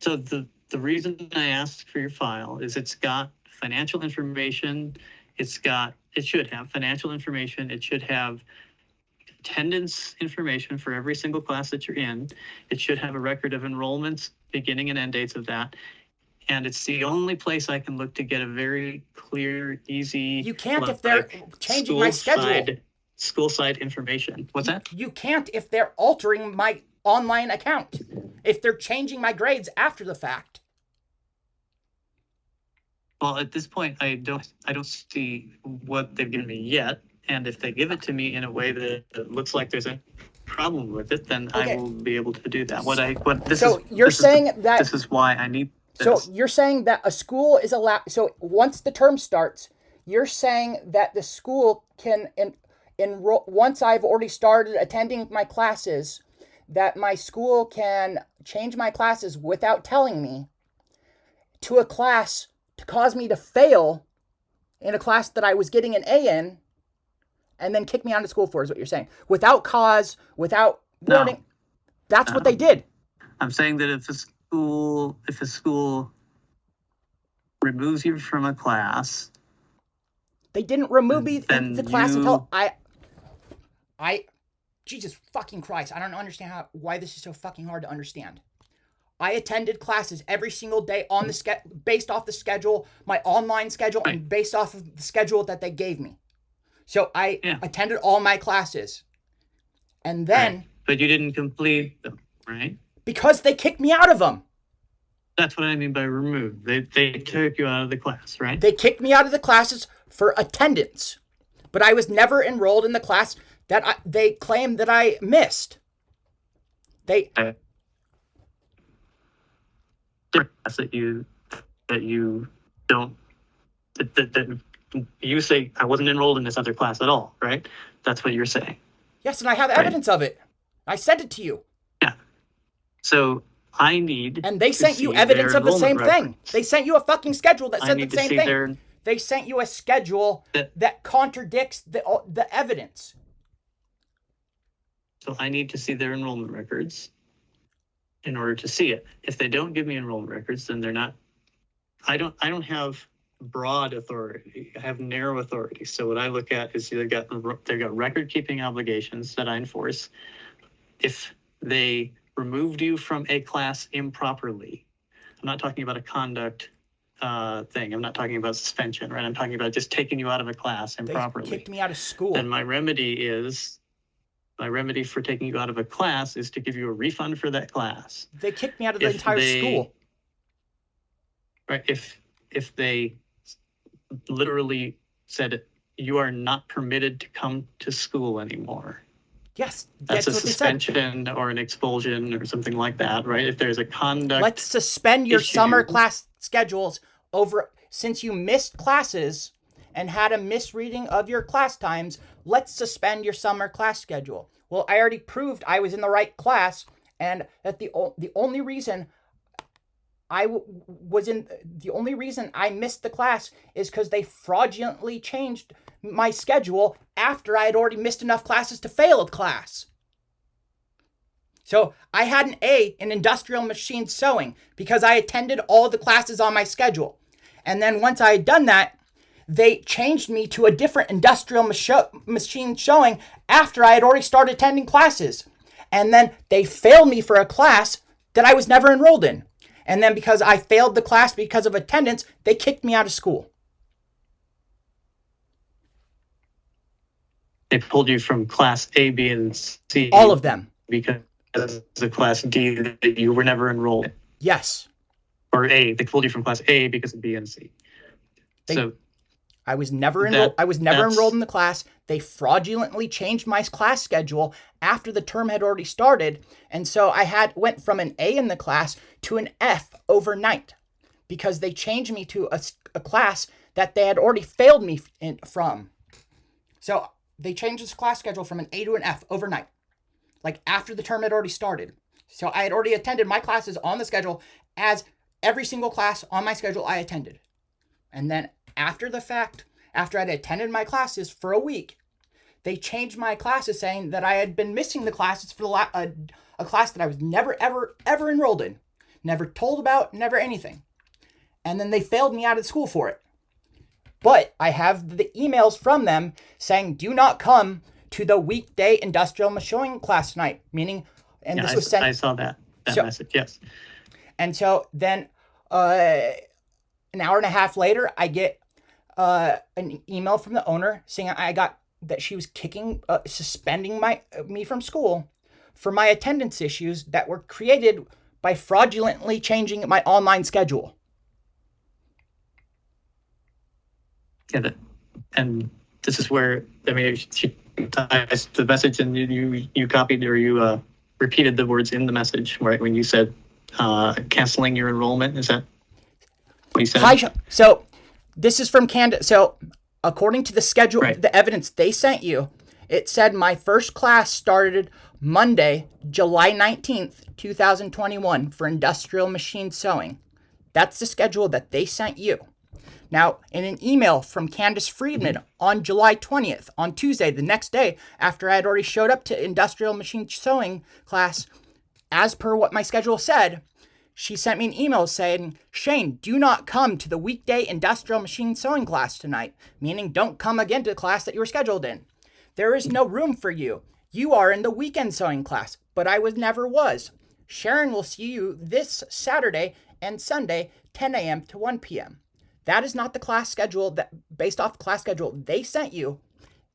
Speaker 2: So the reason I asked for your file is it's got financial information. It should have financial information. It should have attendance information for every single class that you're in. It should have a record of enrollments, beginning and end dates of that. And it's the only place I can look to get a very clear, easy.
Speaker 1: You can't if they're changing my schedule.
Speaker 2: School side information. What's that?
Speaker 1: You can't if they're altering my online account. If they're changing my grades after the fact.
Speaker 2: Well, at this point, I don't see what they've given me yet. And if they give it to me in a way that looks like there's a problem with it, then okay. I will be able to do that. This is why I need this.
Speaker 1: So you're saying that a school is allowed. So once the term starts, you're saying that the school can enroll. Once I've already started attending my classes, that my school can change my classes without telling me to a class to cause me to fail in a class that I was getting an A in, and then kick me out of school for, is what you're saying. Without cause, without warning. No. That's what they did.
Speaker 2: I'm saying that if a school removes you from a class.
Speaker 1: They didn't remove me in the class until Jesus fucking Christ. I don't understand why this is so fucking hard to understand. I attended classes every single day on the based off the schedule, my online schedule, right. And based off of the schedule that they gave me. So I attended all my classes. And then...
Speaker 2: Right. But you didn't complete them, right?
Speaker 1: Because they kicked me out of them.
Speaker 2: That's what I mean by remove. They took you out of the class, right?
Speaker 1: They kicked me out of the classes for attendance. But I was never enrolled in the class that they claimed that I missed.
Speaker 2: That you say I wasn't enrolled in this other class at all, right? That's what you're saying.
Speaker 1: Yes, and I have evidence of it. I sent it to you.
Speaker 2: Yeah. So I need.
Speaker 1: And they sent you evidence of the same thing. They sent you a fucking schedule that said the same thing. They sent you a schedule that contradicts the evidence.
Speaker 2: So I need to see their enrollment records in order to see it. If they don't give me enrollment records, then they're not. I don't have broad authority. I have narrow authority. So what I look at is they've got record keeping obligations that I enforce. If they removed you from a class improperly, I'm not talking about a conduct thing. I'm not talking about suspension, right? I'm talking about just taking you out of a class improperly.
Speaker 1: They kicked me out of school.
Speaker 2: Then my remedy for taking you out of a class is to give you a refund for that class.
Speaker 1: They kicked me out of the entire school.
Speaker 2: Right. If they literally said you are not permitted to come to school anymore.
Speaker 1: Yes,
Speaker 2: that's a suspension or an expulsion or something like that, right? If there's a conduct.
Speaker 1: Let's suspend your summer class schedules since you missed classes and had a misreading of your class times. Let's suspend your summer class schedule. Well, I already proved I was in the right class, and that the only reason I missed the class is because they fraudulently changed my schedule after I had already missed enough classes to fail a class. So I had an A in industrial machine sewing because I attended all the classes on my schedule. And then once I had done that, they changed me to a different industrial machine showing after I had already started attending classes. And then they failed me for a class that I was never enrolled in. And then because I failed the class because of attendance, they kicked me out of school.
Speaker 2: They pulled you from class A, B, and C.
Speaker 1: All of them.
Speaker 2: Because of class D that you were never enrolled in.
Speaker 1: Yes.
Speaker 2: or A. They pulled you from class A because of B and C.
Speaker 1: I was never enrolled. I was never enrolled in the class. They fraudulently changed my class schedule after the term had already started, and so I went from an A in the class to an F overnight because they changed me to a class that they had already failed me from. So they changed this class schedule from an A to an F overnight, like after the term had already started. So I had already attended my classes on the schedule as every single class on my schedule I attended, and then after the fact, after I'd attended my classes for a week, they changed my classes saying that I had been missing the classes for a class that I was never, ever, ever enrolled in, never told about, never anything. And then they failed me out of school for it. But I have the emails from them saying, do not come to the weekday industrial machining class tonight, meaning, and this was sent.
Speaker 2: I saw that message, yes.
Speaker 1: And so then an hour and a half later, I get an email from the owner saying that she was suspending me from school for my attendance issues that were created by fraudulently changing my online schedule.
Speaker 2: Yeah, and this is where, I mean, she ties the message, and you copied or you repeated the words in the message, right? When you said canceling your enrollment, is that what you said?
Speaker 1: So this is from Candace. So according to the schedule, right, the evidence they sent you, it said my first class started Monday, July 19th, 2021 for industrial machine sewing. That's the schedule that they sent you. Now, in an email from Candace Friedman on July 20th, on Tuesday, the next day, after I had already showed up to industrial machine sewing class, as per what my schedule said, she sent me an email saying, Shane, do not come to the weekday industrial machine sewing class tonight, meaning don't come again to the class that you were scheduled in. There is no room for you. You are in the weekend sewing class, but I never was. Sharon will see you this Saturday and Sunday, 10 a.m. to 1 p.m. That is not the class schedule based off the class schedule they sent you.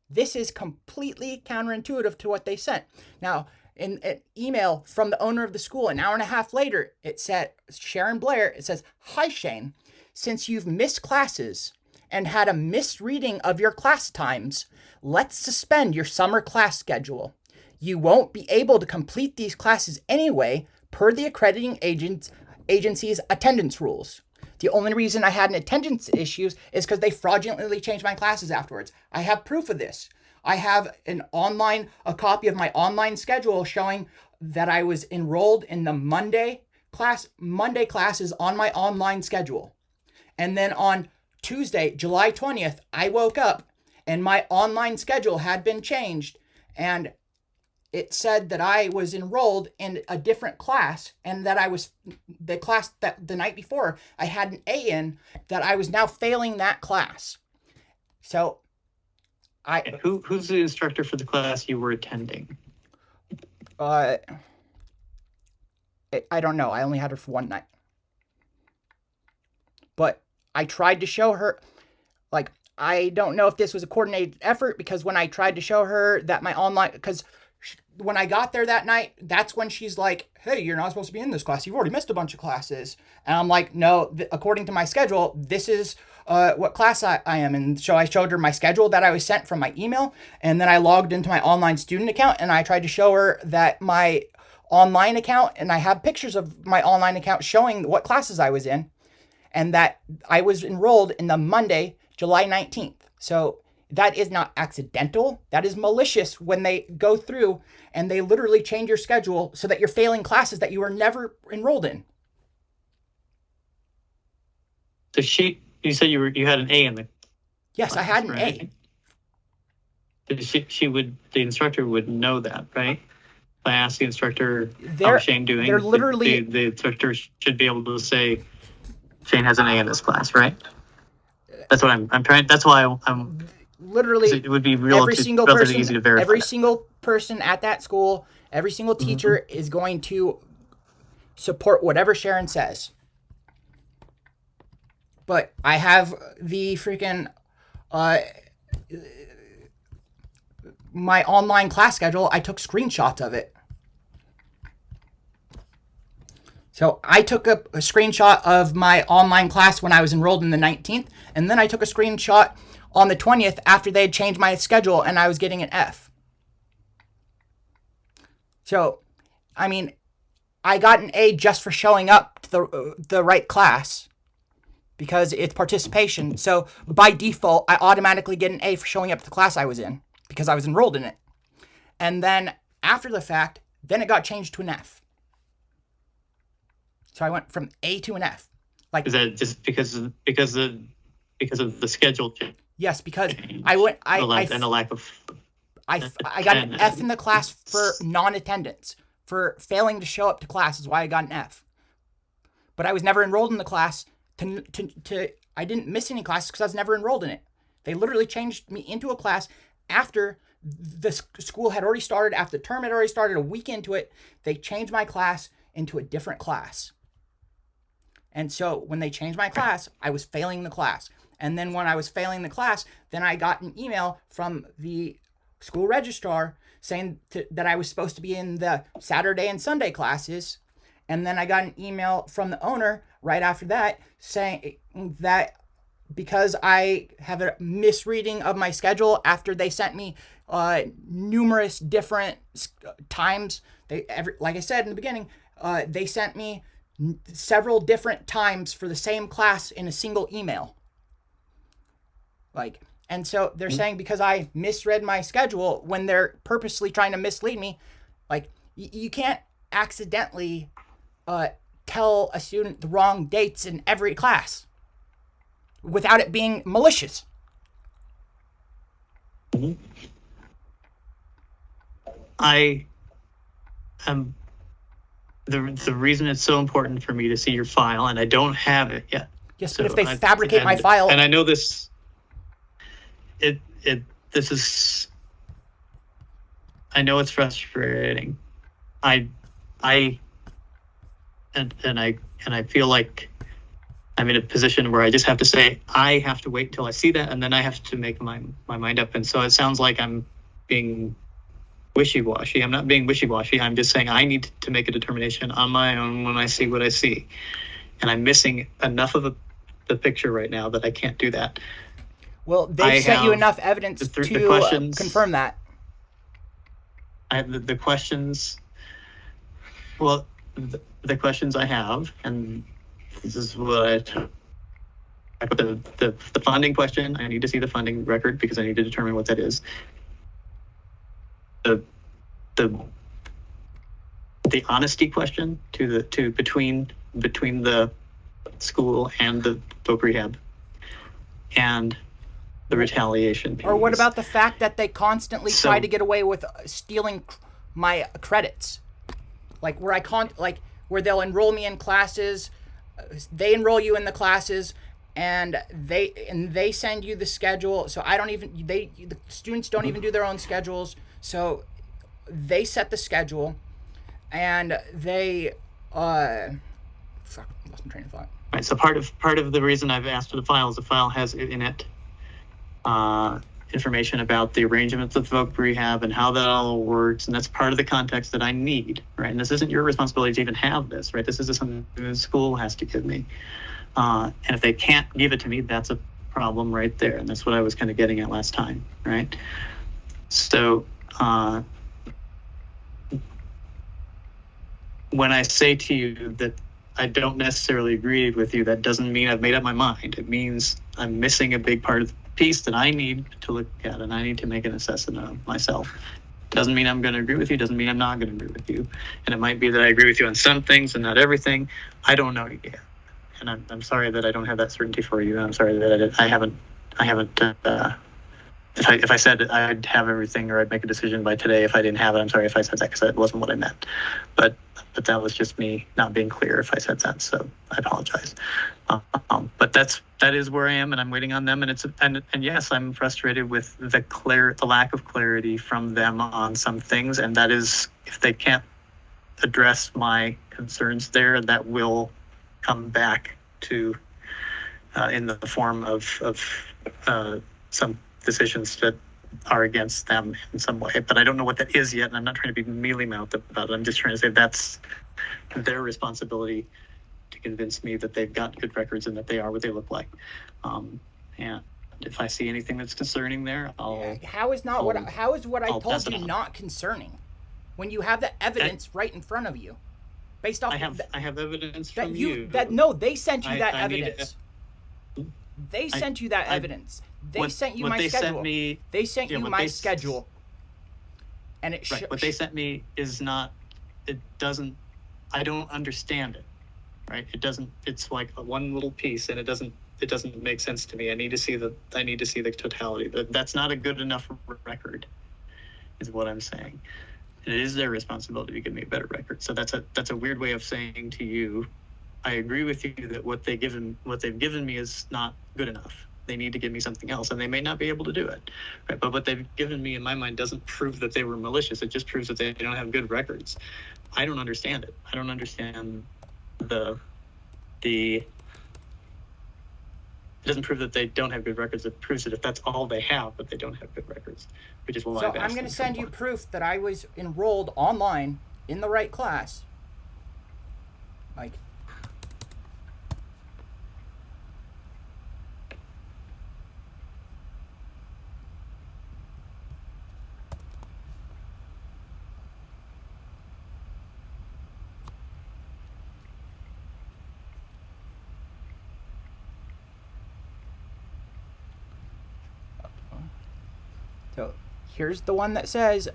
Speaker 1: This is completely counterintuitive to what they sent. Now, in an email from the owner of the school, an hour and a half later, it said, Sharon Blair, it says, hi, Shane. Since you've missed classes and had a misreading of your class times, let's suspend your summer class schedule. You won't be able to complete these classes anyway, per the accrediting agency's attendance rules. The only reason I had an attendance issues is because they fraudulently changed my classes afterwards. I have proof of this. I have a copy of my online schedule showing that I was enrolled in the Monday classes on my online schedule. And then on Tuesday, July 20th, I woke up and my online schedule had been changed, and it said that I was enrolled in a different class, and that I was the class that the night before I had an A in, that I was now failing that class. So
Speaker 2: who's the instructor for the class you were attending?
Speaker 1: I don't know. I only had her for one night. But I tried to show her, I don't know if this was a coordinated effort, because when I tried to show her that my online, because when I got there that night, that's when she's like, hey, you're not supposed to be in this class. You've already missed a bunch of classes. And I'm like, no, according to my schedule, this is what class I am. And so I showed her my schedule that I was sent from my email. And then I logged into my online student account, and I tried to show her that my online account, and I have pictures of my online account showing what classes I was in, and that I was enrolled in the Monday, July 19th. So that is not accidental. That is malicious when they go through and they literally change your schedule so that you're failing classes that you were never enrolled in.
Speaker 2: So you said you had an A in the
Speaker 1: Yes, class, I had an
Speaker 2: right?
Speaker 1: A.
Speaker 2: The instructor would know that, right? If I asked the instructor, how's Shane doing?
Speaker 1: They're literally,
Speaker 2: the instructor should be able to say, Shane has an A in this class, right? That's what I'm trying. That's why I'm
Speaker 1: literally,
Speaker 2: it would be
Speaker 1: relatively
Speaker 2: easy to verify.
Speaker 1: Every single person at that school, every single teacher is going to support whatever Sharon says. But I have the freaking my online class schedule. I took screenshots of it. So I took a screenshot of my online class when I was enrolled in the 19th, and then I took a screenshot on the 20th after they had changed my schedule and I was getting an F. So, I mean, I got an A just for showing up to the right class because it's participation. So by default, I automatically get an A for showing up to the class I was in because I was enrolled in it. And then after the fact, then it got changed to an F. So I went from A to an F.
Speaker 2: Like, is that just because of the schedule change?
Speaker 1: Yes, because I went. I got an F in the class for non-attendance, for failing to show up to class is why I got an F. But I was never enrolled in the class. I didn't miss any classes because I was never enrolled in it. They literally changed me into a class after the school had already started, after the term had already started, a week into it. They changed my class into a different class. And so when they changed my class, I was failing the class. And then when I was failing the class, then I got an email from the school registrar saying that I was supposed to be in the Saturday and Sunday classes. And then I got an email from the owner right after that saying that because I have a misreading of my schedule after they sent me numerous different times. Like I said in the beginning, they sent me several different times for the same class in a single email. And so they're saying because I misread my schedule when they're purposely trying to mislead me, you can't accidentally tell a student the wrong dates in every class without it being malicious.
Speaker 2: Mm-hmm. I am the reason it's so important for me to see your file, and I don't have it yet.
Speaker 1: Yes, but if they fabricate my file,
Speaker 2: and I know this, this is, I know it's frustrating. I feel like I'm in a position where I just have to say I have to wait till I see that, and then I have to make my mind up. And so it sounds like I'm being wishy-washy. I'm not being wishy-washy. I'm just saying I need to make a determination on my own when I see what I see, and I'm missing enough of the picture right now that I can't do that.
Speaker 1: Well, they've sent you enough evidence to confirm that.
Speaker 2: I have the questions. Well, the questions I have, and this is what I put the funding question. I need to see the funding record because I need to determine what that is. The honesty question between the school and the voc rehab, and the retaliation piece.
Speaker 1: Or what about the fact that they constantly try to get away with stealing my credits? Where they'll enroll me in classes, they enroll you in the classes, and they send you the schedule. So the students don't even do their own schedules. So they set the schedule, and they lost my train of thought.
Speaker 2: Right. So part of the reason I've asked for the file is the file has in it information about the arrangements of voc rehab and how that all works, and that's part of the context that I need, right? And this isn't your responsibility to even have this, right? This is something the school has to give me, and if they can't give it to me, that's a problem right there, and that's what I was kind of getting at last time, right? So when I say to you that I don't necessarily agree with you, that doesn't mean I've made up my mind. It means I'm missing a big part of the piece that I need to look at, and I need to make an assessment of myself. Doesn't mean I'm going to agree with you, doesn't mean I'm not going to agree with you. And it might be that I agree with you on some things and not everything. I don't know yet. And I'm sorry that I don't have that certainty for you. I'm sorry that I haven't if I said I'd have everything or I'd make a decision by today, if I didn't have it, I'm sorry if I said that because that wasn't what I meant. But that was just me not being clear if I said that, so I apologize. But that is where I am, and I'm waiting on them. And yes, I'm frustrated with the lack of clarity from them on some things, and that is if they can't address my concerns there, that will come back to in the form of some decisions that are against them in some way, but I don't know what that is yet, and I'm not trying to be mealy-mouthed about it. I'm just trying to say that's their responsibility to convince me that they've got good records and that they are what they look like. And if I see anything that's concerning there,
Speaker 1: How is what I
Speaker 2: I'll pass
Speaker 1: told
Speaker 2: it
Speaker 1: you
Speaker 2: on.
Speaker 1: not concerning? When you have the evidence right in front of you, based off
Speaker 2: I have evidence
Speaker 1: that
Speaker 2: from
Speaker 1: you that no, they sent you that
Speaker 2: I need-
Speaker 1: evidence. They sent you that evidence. They
Speaker 2: what-
Speaker 1: sent you
Speaker 2: what
Speaker 1: my
Speaker 2: they
Speaker 1: schedule.
Speaker 2: sent me-
Speaker 1: They sent
Speaker 2: yeah,
Speaker 1: you
Speaker 2: what
Speaker 1: my
Speaker 2: they
Speaker 1: schedule. And it
Speaker 2: Right. What they sent me is not. It doesn't. I don't understand it. Right. It doesn't. It's like a one little piece, and it doesn't. It doesn't make sense to me. I need to see the. I need to see the totality. That's not a good enough record, is what I'm saying. And it is their responsibility to give me a better record. So that's a weird way of saying to you, I agree with you that what they've given me is not good enough. They need to give me something else, and they may not be able to do it. Right? But what they've given me, in my mind, doesn't prove that they were malicious. It just proves that they don't have good records. I don't understand it. I don't understand the. It doesn't prove that they don't have good records. It proves that if that's all they have, that they don't have good records, which is why
Speaker 1: So
Speaker 2: I've asked
Speaker 1: I'm going
Speaker 2: them
Speaker 1: to send
Speaker 2: for
Speaker 1: you
Speaker 2: more.
Speaker 1: proof that I was enrolled online in the right class. Like, so here's the one that says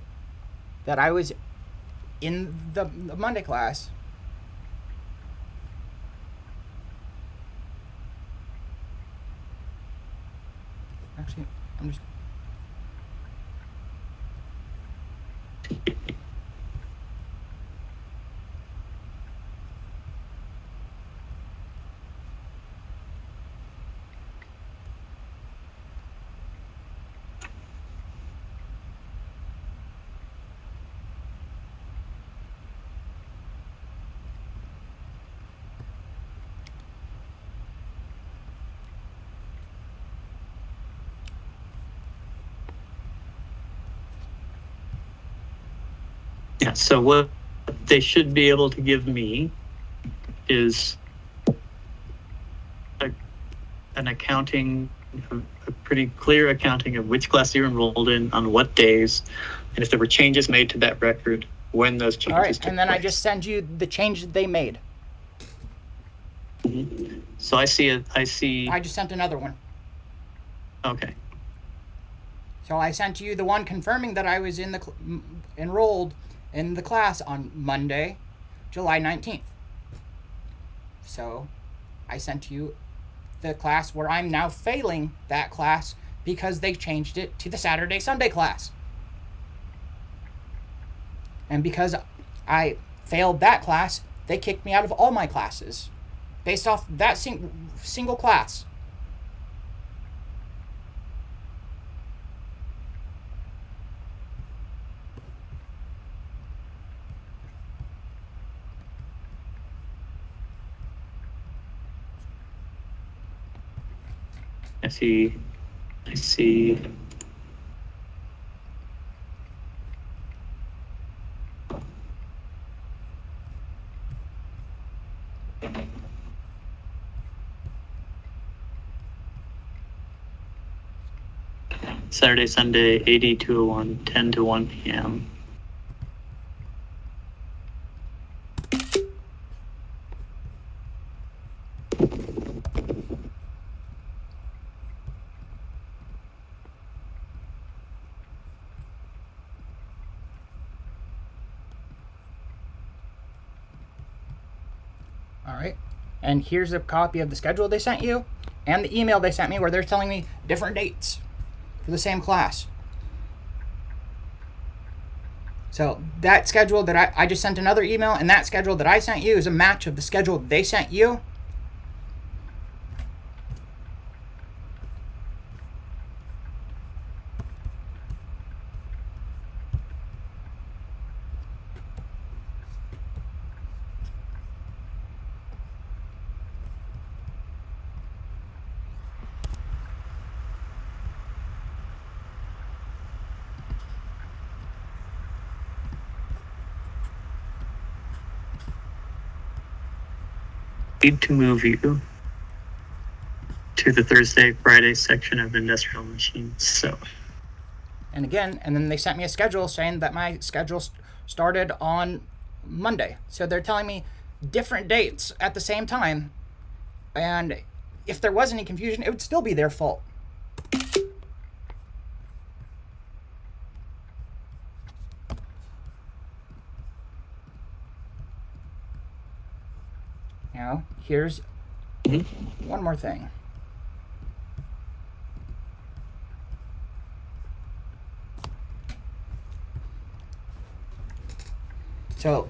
Speaker 1: that I was in the Monday class. Actually, I'm just.
Speaker 2: Yeah, so what they should be able to give me is an accounting, a pretty clear accounting of which class you're enrolled in, on what days, and if there were changes made to that record, when those changes
Speaker 1: All right,
Speaker 2: took
Speaker 1: and then
Speaker 2: place.
Speaker 1: I just send you the changes they made.
Speaker 2: Mm-hmm. So I see.
Speaker 1: I just sent another one.
Speaker 2: Okay.
Speaker 1: So I sent you the one confirming that I was enrolled in the class on Monday, July 19th. So I sent you the class where I'm now failing that class because they changed it to the Saturday Sunday class. And because I failed that class, they kicked me out of all my classes based off that single class.
Speaker 2: I see. Saturday, Sunday, 80 to 1, 10 to 1 p.m.
Speaker 1: All right. And here's a copy of the schedule they sent you and the email they sent me where they're telling me different dates for the same class. So that schedule that I just sent another email, and that schedule that I sent you is a match of the schedule they sent you.
Speaker 2: need to move you to the Thursday, Friday section of industrial machines. So,
Speaker 1: and then they sent me a schedule saying that my schedule started on Monday. So they're telling me different dates at the same time. And if there was any confusion, it would still be their fault. Now, here's one more thing. So,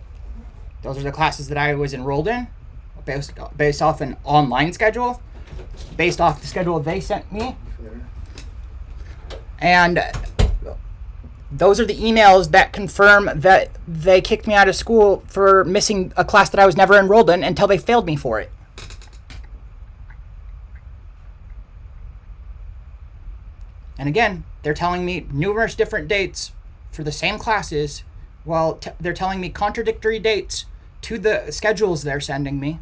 Speaker 1: those are the classes that I was enrolled in, based off an online schedule, based off the schedule they sent me. And those are the emails that confirm that they kicked me out of school for missing a class that I was never enrolled in until they failed me for it. And again, they're telling me numerous different dates for the same classes. Well, they're telling me contradictory dates to the schedules they're sending me.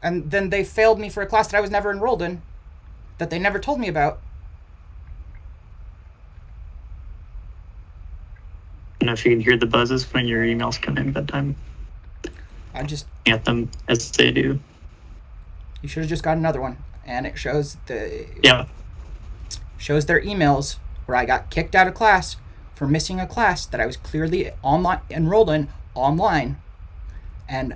Speaker 1: And then they failed me for a class that I was never enrolled in, that they never told me about.
Speaker 2: I don't know if you can hear the buzzes when your emails come in bedtime.
Speaker 1: I just
Speaker 2: Get them as they do.
Speaker 1: You should have just got another one, and it shows shows their emails where I got kicked out of class for missing a class that I was clearly enrolled in online, and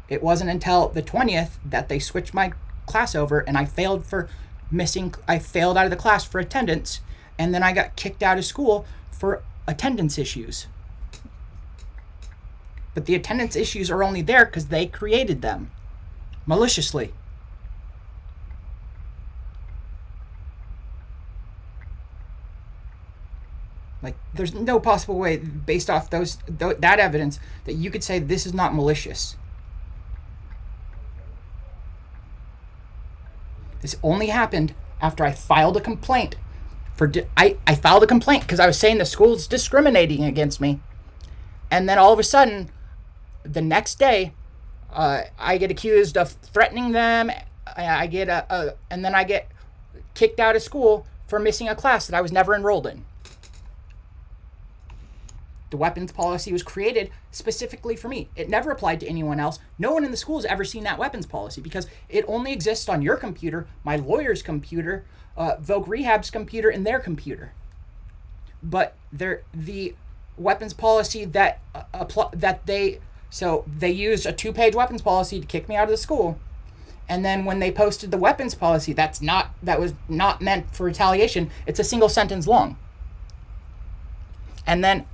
Speaker 1: it wasn't until the 20th that they switched my class over, and I failed out of the class for attendance, and then I got kicked out of school for attendance issues. But the attendance issues are only there because they created them maliciously. Like, there's no possible way, based off that evidence, that you could say this is not malicious. This only happened after I filed a complaint. I filed a complaint because I was saying the school's discriminating against me. And then all of a sudden, the next day, I get accused of threatening them. And then I get kicked out of school for missing a class that I was never enrolled in. The weapons policy was created specifically for me. It never applied to anyone else. No one in the school has ever seen that weapons policy because it only exists on your computer, my lawyer's computer, Voc Rehab's computer, and their computer. But the weapons policy they used a 2-page weapons policy to kick me out of the school. And then when they posted the weapons policy, that was not meant for retaliation. It's a single sentence long. And then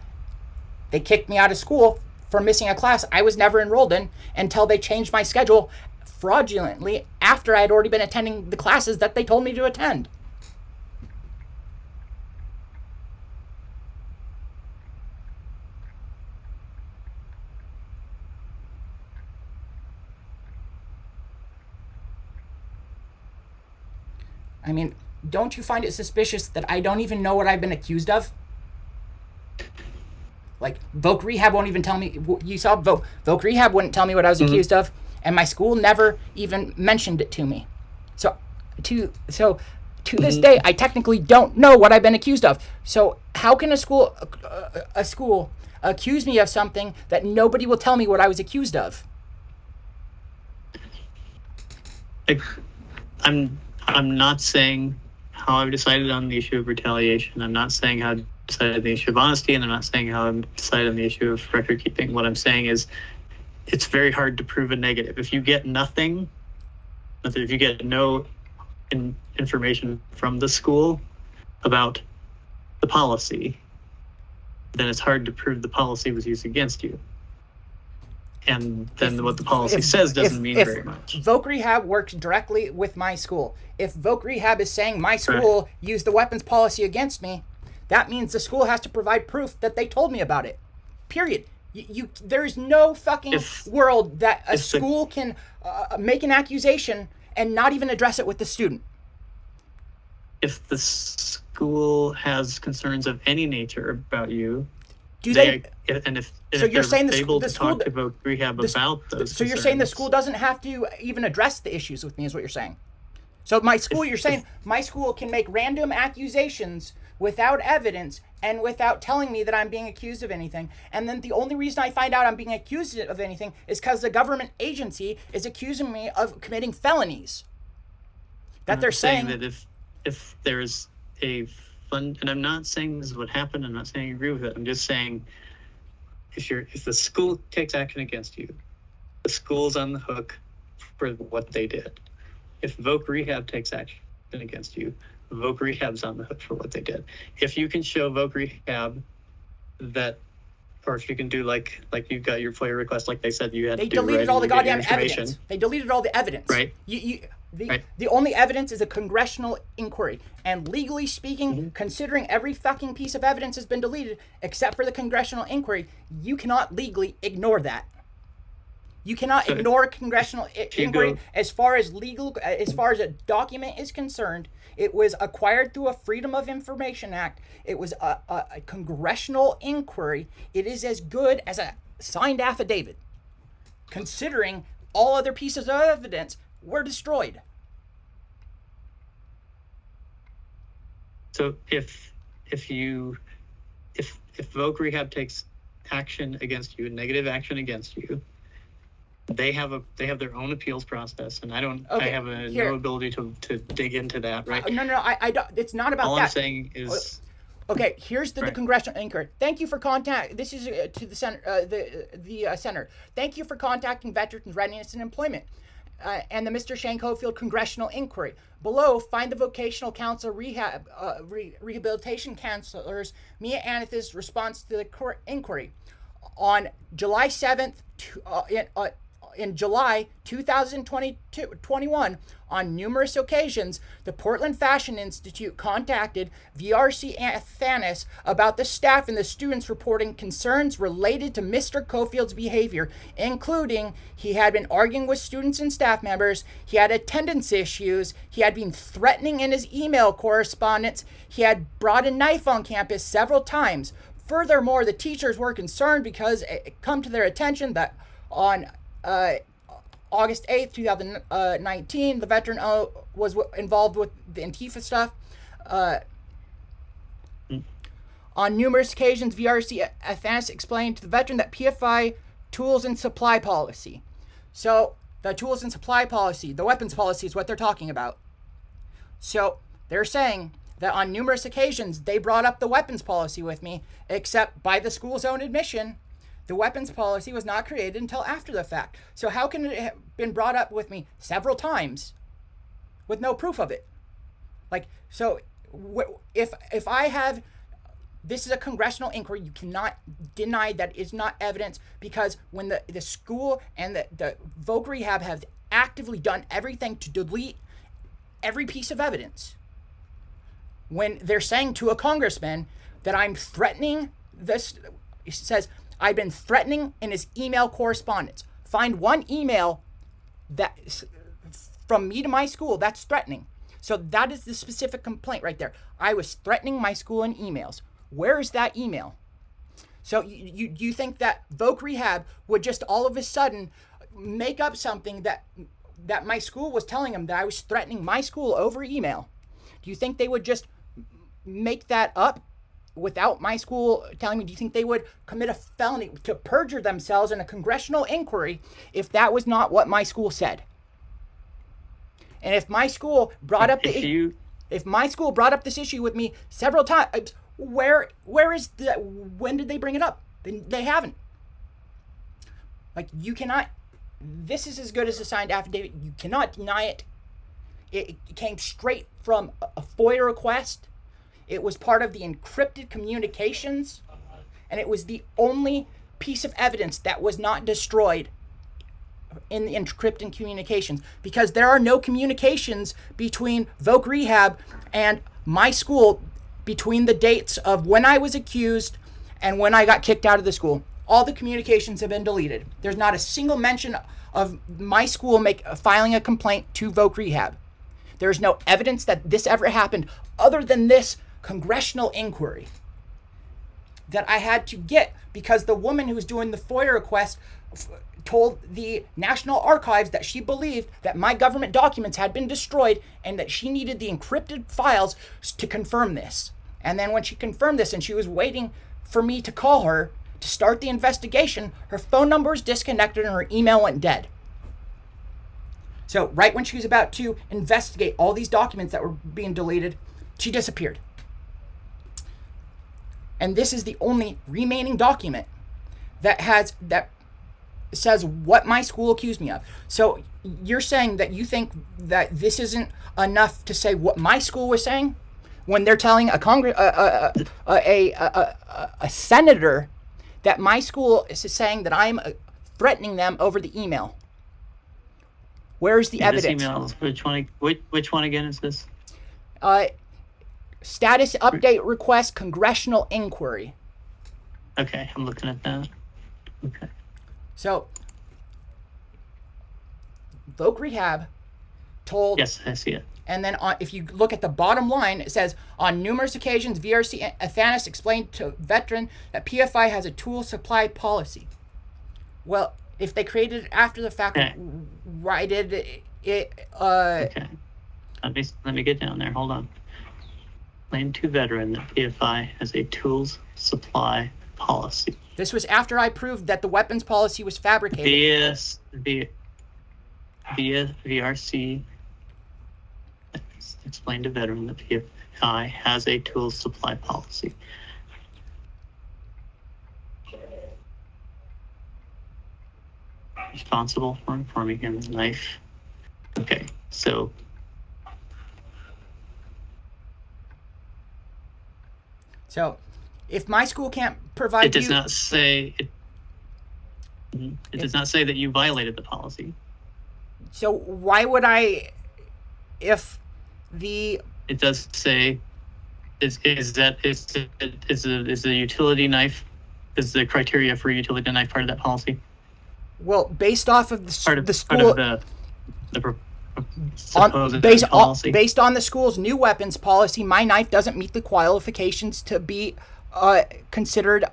Speaker 1: they kicked me out of school for missing a class I was never enrolled in until they changed my schedule fraudulently after I had already been attending the classes that they told me to attend. I mean, don't you find it suspicious that I don't even know what I've been accused of? Like, Voc Rehab won't even tell me. You saw Voc Rehab wouldn't tell me what I was accused of, and my school never even mentioned it to me. So to this day, I technically don't know what I've been accused of. So how can a school accuse me of something that nobody will tell me what I was accused of?
Speaker 2: I'm not saying how I've decided on the issue of retaliation. I'm not saying how I've decided on the issue of honesty, and I'm not saying how I'm decided on the issue of record keeping. What I'm saying is it's very hard to prove a negative. If you get nothing, if you get no information from the school about the policy, then it's hard to prove the policy was used against you. And then what the policy says doesn't mean very much.
Speaker 1: Voc Rehab works directly with my school. If Voc Rehab is saying my school used the weapons policy against me, that means the school has to provide proof that they told me about it. Period. There's no fucking world that a school can make an accusation and not even address it with the student.
Speaker 2: If the school has concerns of any nature about you,
Speaker 1: Do they?
Speaker 2: And if
Speaker 1: So you're saying
Speaker 2: able
Speaker 1: the
Speaker 2: to
Speaker 1: school
Speaker 2: talk to Voc Rehab about those
Speaker 1: So you're saying the
Speaker 2: concerns,
Speaker 1: school doesn't have to even address the issues with me, is what you're saying? So my school, you're saying my school can make random accusations without evidence and without telling me that I'm being accused of anything. And then the only reason I find out I'm being accused of anything is because the government agency is accusing me of committing felonies. That they're saying
Speaker 2: that if there's a fund, and I'm not saying this is what happened, I'm not saying I agree with it. I'm just saying if the school takes action against you, the school's on the hook for what they did. If Voc Rehab takes action against you, Voc Rehab's on the hook for what they did. If you can show Voc Rehab that, or if you can do like you got your FOIA request, like they said you had to do.
Speaker 1: They deleted all the goddamn evidence. They deleted all the evidence.
Speaker 2: Right.
Speaker 1: The only evidence is a congressional inquiry. And legally speaking, considering every fucking piece of evidence has been deleted except for the congressional inquiry, you cannot legally ignore that. You cannot ignore a congressional inquiry. As far as a document is concerned, it was acquired through a Freedom of Information Act. It was a congressional inquiry. It is as good as a signed affidavit, considering all other pieces of evidence were destroyed.
Speaker 2: So if Voc Rehab takes action against you, negative action against you, they have their own appeals process, and I have no ability to dig into that, right?
Speaker 1: No, I don't. It's not about
Speaker 2: that. All I'm saying is.
Speaker 1: Okay, here's the congressional inquiry. Thank you for This is to the center, the center. Thank you for contacting Veterans Readiness and Employment, and the Mr. Shank-Hofield Congressional Inquiry. Below, find the vocational counsel rehabilitation counselors Mia Anith's response to the court inquiry on July 7th. In July 2021, on numerous occasions, the Portland Fashion Institute contacted VRC Thanis about the staff and the students reporting concerns related to Mr. Cofield's behavior, including he had been arguing with students and staff members, he had attendance issues, he had been threatening in his email correspondence, he had brought a knife on campus several times. Furthermore, the teachers were concerned because it come to their attention that on August 8th, 2019, the veteran was involved with the Antifa stuff. On numerous occasions, VRC Athanas explained to the veteran that PFI tools and supply policy. So the tools and supply policy, the weapons policy is what they're talking about. So they're saying that on numerous occasions, they brought up the weapons policy with me, except by the school's own admission, the weapons policy was not created until after the fact. So how can it have been brought up with me several times with no proof of it? Like, so if I have, this is a congressional inquiry, you cannot deny that it's not evidence, because when the school and the Voc Rehab have actively done everything to delete every piece of evidence, when they're saying to a congressman that I'm threatening this, it says, I've been threatening in his email correspondence. Find one email that from me to my school that's threatening. So that is the specific complaint right there. I was threatening my school in emails. Where is that email? So you think that Voc Rehab would just all of a sudden make up something that my school was telling them that I was threatening my school over email? Do you think they would just make that up without my school telling me? Do you think they would commit a felony to perjure themselves in a congressional inquiry if that was not what my school said? And if my school brought up this issue with me several times, where is when did they bring it up? They haven't. Like, you cannot, this is as good as a signed affidavit. You cannot deny it. It came straight from a FOIA request. It was part of the encrypted communications, and it was the only piece of evidence that was not destroyed in the encrypted communications, because there are no communications between Voc Rehab and my school between the dates of when I was accused and when I got kicked out of the school. All the communications have been deleted. There's not a single mention of my school filing a complaint to Voc Rehab. There's no evidence that this ever happened other than this congressional inquiry. that I had to get because the woman who was doing the FOIA request told the National Archives that she believed that my government documents had been destroyed and that she needed the encrypted files to confirm this. And then when she confirmed this and she was waiting for me to call her to start the investigation, her phone number was disconnected and her email went dead. So right when she was about to investigate all these documents that were being deleted, she disappeared. And this is the only remaining document that says what my school accused me of. So you're saying that you think that this isn't enough to say what my school was saying when they're telling a senator that my school is saying that I'm threatening them over the email. Where's the evidence?
Speaker 2: This email, which one again is this?
Speaker 1: Status update request, congressional inquiry.
Speaker 2: Okay, I'm looking at that. Okay.
Speaker 1: So, Voc Rehab told...
Speaker 2: Yes, I see it.
Speaker 1: And then if you look at the bottom line, it says, on numerous occasions, VRC Athanas explained to veteran that PFI has a tool supply policy. Well, if they created it after the fact,
Speaker 2: okay.
Speaker 1: Why did it...
Speaker 2: Okay. Let me get down there. Hold on. Explain to veteran that PFI has a tools supply policy.
Speaker 1: This was after I proved that the weapons policy was fabricated.
Speaker 2: Via VRC explained to veteran that PFI has a tools supply policy. Responsible for informing him the knife. Okay, so
Speaker 1: if my school can't provide
Speaker 2: it does not say it. It does not say that you violated the policy.
Speaker 1: So why would I, if the...
Speaker 2: It does say, is the utility knife, is the criteria for utility knife part of that policy?
Speaker 1: Well, based off of the school...
Speaker 2: Part of the supposed policy.
Speaker 1: Based on the school's new weapons policy, my knife doesn't meet the qualifications to be considered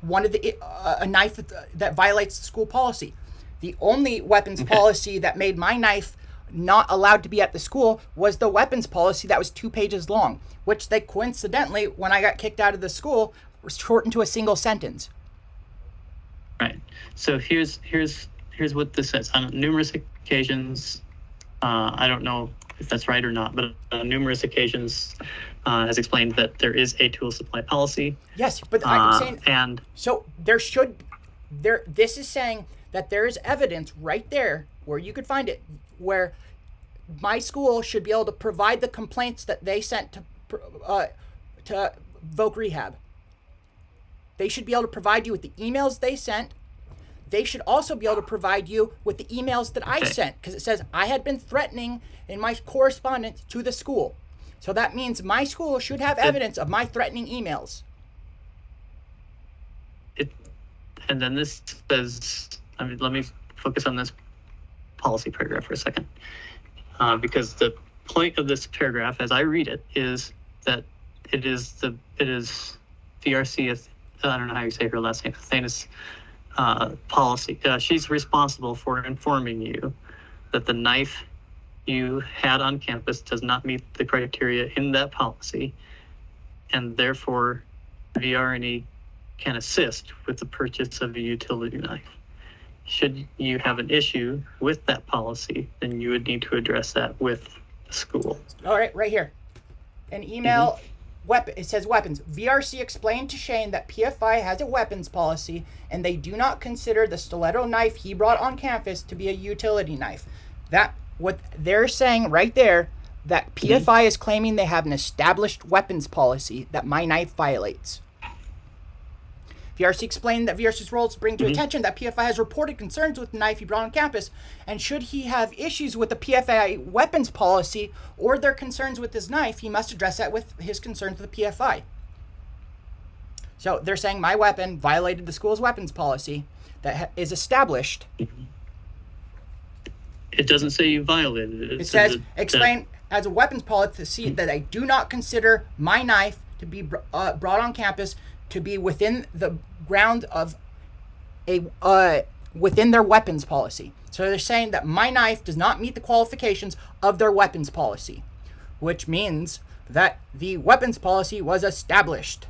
Speaker 1: one of the a knife that violates the school policy. The only weapons policy that made my knife not allowed to be at the school was the weapons policy that was 2 pages long, which they coincidentally, when I got kicked out of the school, was shortened to a single sentence.
Speaker 2: Right. So here's what this says. On numerous occasions, I don't know if that's right or not, but on numerous occasions has explained that there is a tool supply policy.
Speaker 1: Yes, but I'm saying...
Speaker 2: And
Speaker 1: so this is saying that there is evidence right there where you could find it, where my school should be able to provide the complaints that they sent to Voc Rehab. They should be able to provide you with the emails they sent. They should also be able to provide you with the emails that I sent, because it says I had been threatening in my correspondence to the school. So that means my school should have evidence of my threatening emails.
Speaker 2: And then this says, let me focus on this policy paragraph for a second, because the point of this paragraph, as I read it, is that it is VRC. I don't know how you say her last name. Athanas policy. She's responsible for informing you that the knife you had on campus does not meet the criteria in that policy, and therefore VRNE can assist with the purchase of a utility knife. Should you have an issue with that policy, then you would need to address that with the school.
Speaker 1: All right, right here. An email, weapon. It says weapons. VRC explained to Shane that PFI has a weapons policy, and they do not consider the stiletto knife he brought on campus to be a utility knife. That what they're saying right there, that PFI is claiming they have an established weapons policy that my knife violates. VRC explained that VRC's role is to bring to attention that PFI has reported concerns with the knife he brought on campus, and should he have issues with the PFI weapons policy or their concerns with his knife, he must address that with his concerns with the PFI. So they're saying my weapon violated the school's weapons policy that is established.
Speaker 2: It doesn't say you violated it.
Speaker 1: It says, explain as a weapons policy that I do not consider my knife to be brought on campus to be within the ground of within their weapons policy. So they're saying that my knife does not meet the qualifications of their weapons policy, which means that the weapons policy was established.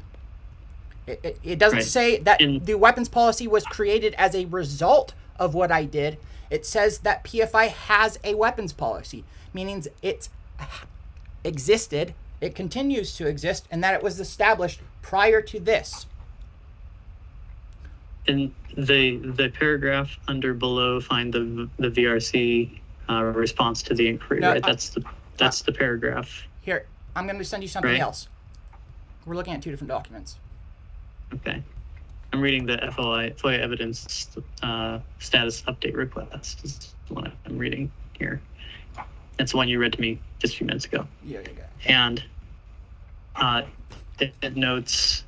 Speaker 1: It doesn't say that the weapons policy was created as a result of what I did. It says that PFI has a weapons policy, meaning it's existed, it continues to exist, and that it was established prior to this.
Speaker 2: In the paragraph under below, find the VRC response to the inquiry.
Speaker 1: No,
Speaker 2: right, that's the paragraph.
Speaker 1: Here, I'm going to send you something else. We're looking at two different documents.
Speaker 2: Okay, I'm reading the FOIA evidence status update request. Is the one I'm reading here. It's the one you read to me just a few minutes ago.
Speaker 1: Yeah.
Speaker 2: And it notes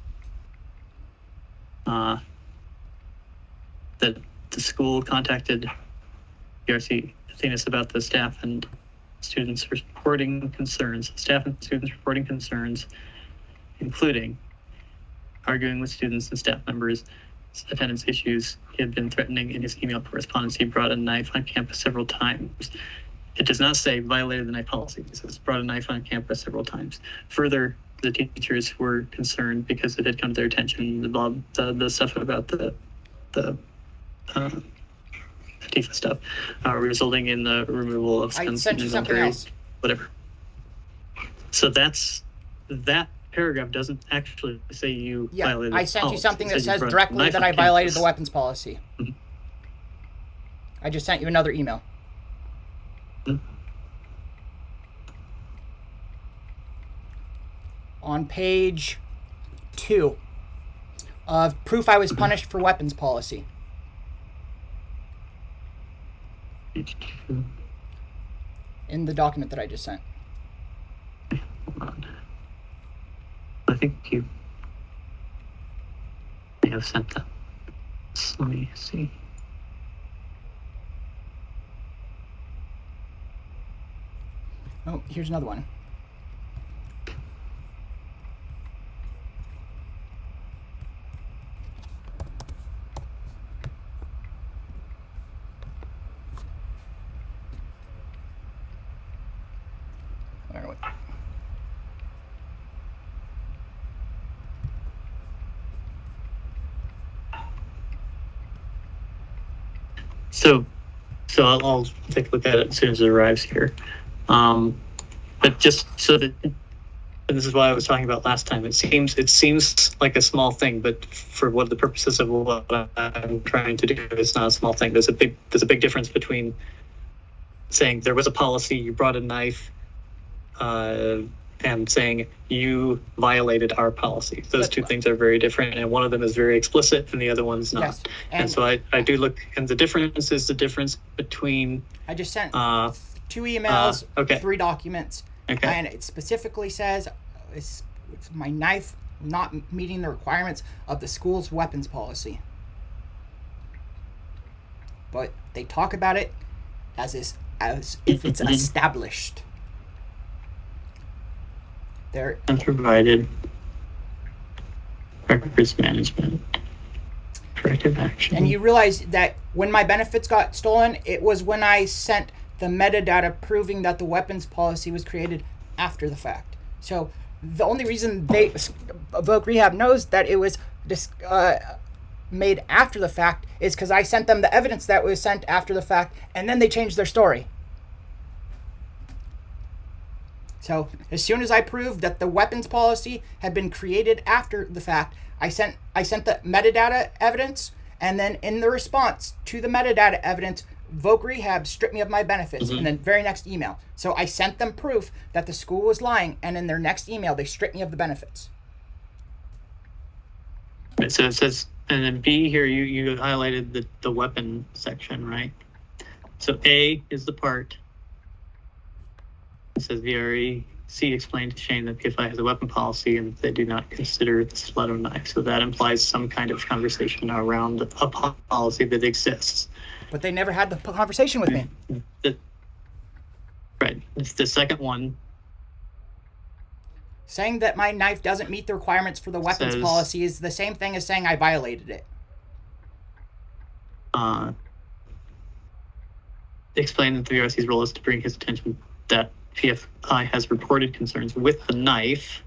Speaker 2: that the school contacted VRC Athenas about the staff and students reporting concerns. Staff and students reporting concerns, including arguing with students and staff members, attendance issues. He had been threatening in his email correspondence. He brought a knife on campus several times. It does not say violated the knife policy. It says brought a knife on campus several times. Further, the teachers were concerned because it had come to their attention, the stuff about the Antifa stuff, resulting in the removal of
Speaker 1: I sent you something else.
Speaker 2: Whatever. So that paragraph doesn't actually say you violated the policy.
Speaker 1: I sent you something that says directly that I violated the weapons policy.
Speaker 2: Mm-hmm.
Speaker 1: I just sent you another email.
Speaker 2: Mm-hmm.
Speaker 1: On page 2 of proof I was punished for weapons policy. In the document that I just sent.
Speaker 2: Hold on. I think you may have sent that. So let me see.
Speaker 1: Oh, here's another one. Where are we?
Speaker 2: So I'll take a look at it as soon as it arrives here. But just so that, and this is what I was talking about last time. It seems like a small thing, but for what the purposes of what I'm trying to do, it's not a small thing. There's a big difference between saying there was a policy, you brought a knife, and saying you violated our policy. Those two things are very different, and one of them is very explicit and the other one's not. Yes. And so I do look, and the difference is the difference between...
Speaker 1: I just sent 2 emails,
Speaker 2: okay.
Speaker 1: 3 documents,
Speaker 2: okay.
Speaker 1: And it specifically says it's my knife not meeting the requirements of the school's weapons policy. But they talk about it as if it's established. They're
Speaker 2: unprovided records management, corrective action.
Speaker 1: And you realize that when my benefits got stolen, it was when I sent the metadata proving that the weapons policy was created after the fact. So the only reason Voc Rehab knows that it was made after the fact is because I sent them the evidence that was sent after the fact, and then they changed their story. So as soon as I proved that the weapons policy had been created after the fact, I sent the metadata evidence, and then in the response to the metadata evidence, Voc Rehab stripped me of my benefits in the very next email. So I sent them proof that the school was lying, and in their next email, they stripped me of the benefits.
Speaker 2: So it says, and then B here, you highlighted the weapon section, right? So A is the part. It says VREC explained to Shane that PFI has a weapon policy and they do not consider the stiletto knife. So that implies some kind of conversation around a policy that exists.
Speaker 1: But they never had the conversation with me.
Speaker 2: Right. It's the second one.
Speaker 1: Saying that my knife doesn't meet the requirements for the weapons policy is the same thing as saying I violated it.
Speaker 2: Explain that the VRC's role is to bring his attention that PFI has reported concerns with the knife,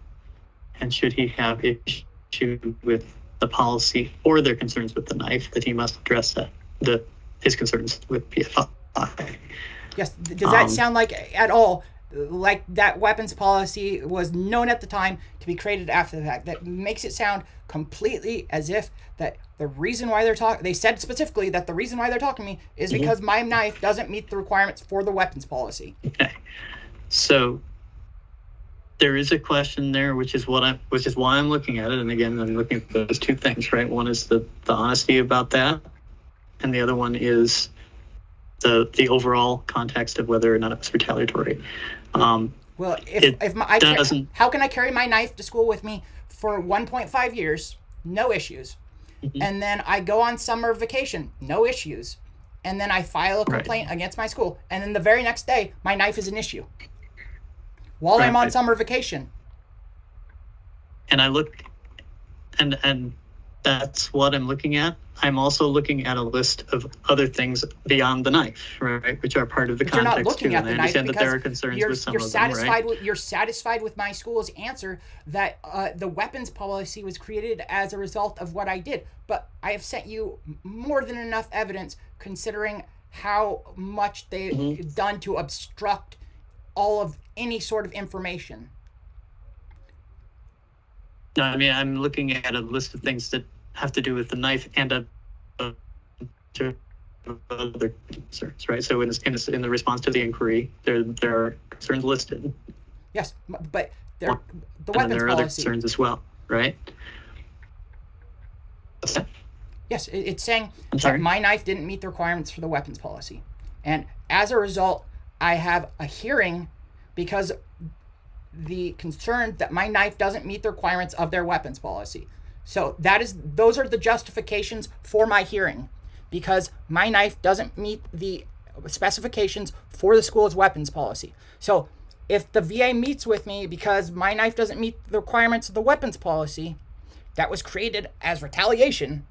Speaker 2: and should he have issue with the policy or their concerns with the knife, that he must address his concerns with PFI.
Speaker 1: Yes. Does that sound like at all like that weapons policy was known at the time to be created after the fact? That makes it sound completely as if that the reason why they're talking, they said specifically that the reason why they're talking to me is because my knife doesn't meet the requirements for the weapons policy.
Speaker 2: Okay. So there is a question there, which is why I'm looking at it. And again, I'm looking at those two things, right? One is the honesty about that, and the other one is the overall context of whether or not it was retaliatory.
Speaker 1: Well, how can I carry my knife to school with me for 1.5 years, no issues, and then I go on summer vacation, no issues, and then I file a complaint against my school, and then the very next day, my knife is an issue while I'm on summer vacation.
Speaker 2: And I look, and that's what I'm looking at. I'm also looking at a list of other things beyond the knife, right, which are part of the context.
Speaker 1: You're not looking at the knife. I understand that there are concerns
Speaker 2: with some of them, right?
Speaker 1: You're satisfied with my school's answer that the weapons policy was created as a result of what I did. But I have sent you more than enough evidence considering how much they've done to obstruct all of any sort of information.
Speaker 2: No, I mean, I'm looking at a list of things that have to do with the knife and other concerns, right? So in the response to the inquiry, there are concerns listed.
Speaker 1: Yes, but the weapons
Speaker 2: policy. And there are other
Speaker 1: policy.
Speaker 2: Concerns as well, right? What's that?
Speaker 1: Yes, it's saying that my knife didn't meet the requirements for the weapons policy. And as a result, I have a hearing because the concern that my knife doesn't meet the requirements of their weapons policy. So those are the justifications for my hearing, because my knife doesn't meet the specifications for the school's weapons policy. So if the VA meets with me because my knife doesn't meet the requirements of the weapons policy that was created as retaliation.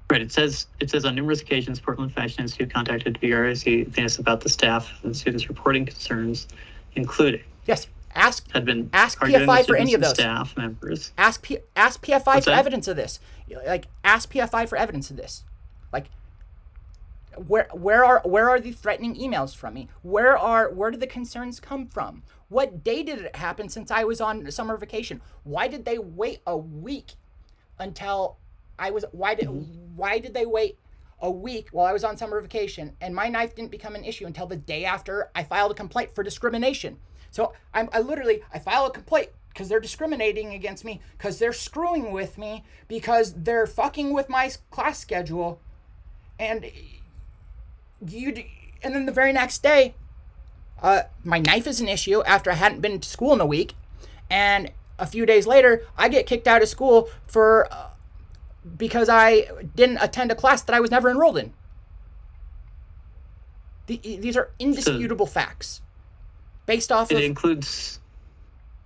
Speaker 2: Right. It says on numerous occasions, Portland Fashion Institute contacted VRC about the staff and students reporting concerns, including
Speaker 1: ask
Speaker 2: PFI
Speaker 1: for any of those
Speaker 2: staff members.
Speaker 1: Ask PFI for evidence of this. Like, ask PFI for evidence of this. Like, where are the threatening emails from me? Where did the concerns come from? What day did it happen since I was on summer vacation? Why did they wait a week until I was? Why did they wait a week while I was on summer vacation and my knife didn't become an issue until the day after I filed a complaint for discrimination? So I file a complaint because they're discriminating against me, because they're screwing with me, because they're fucking with my class schedule, and then the very next day, my knife is an issue after I hadn't been to school in a week, and a few days later I get kicked out of school because I didn't attend a class that I was never enrolled in. These are indisputable facts. Based off
Speaker 2: it includes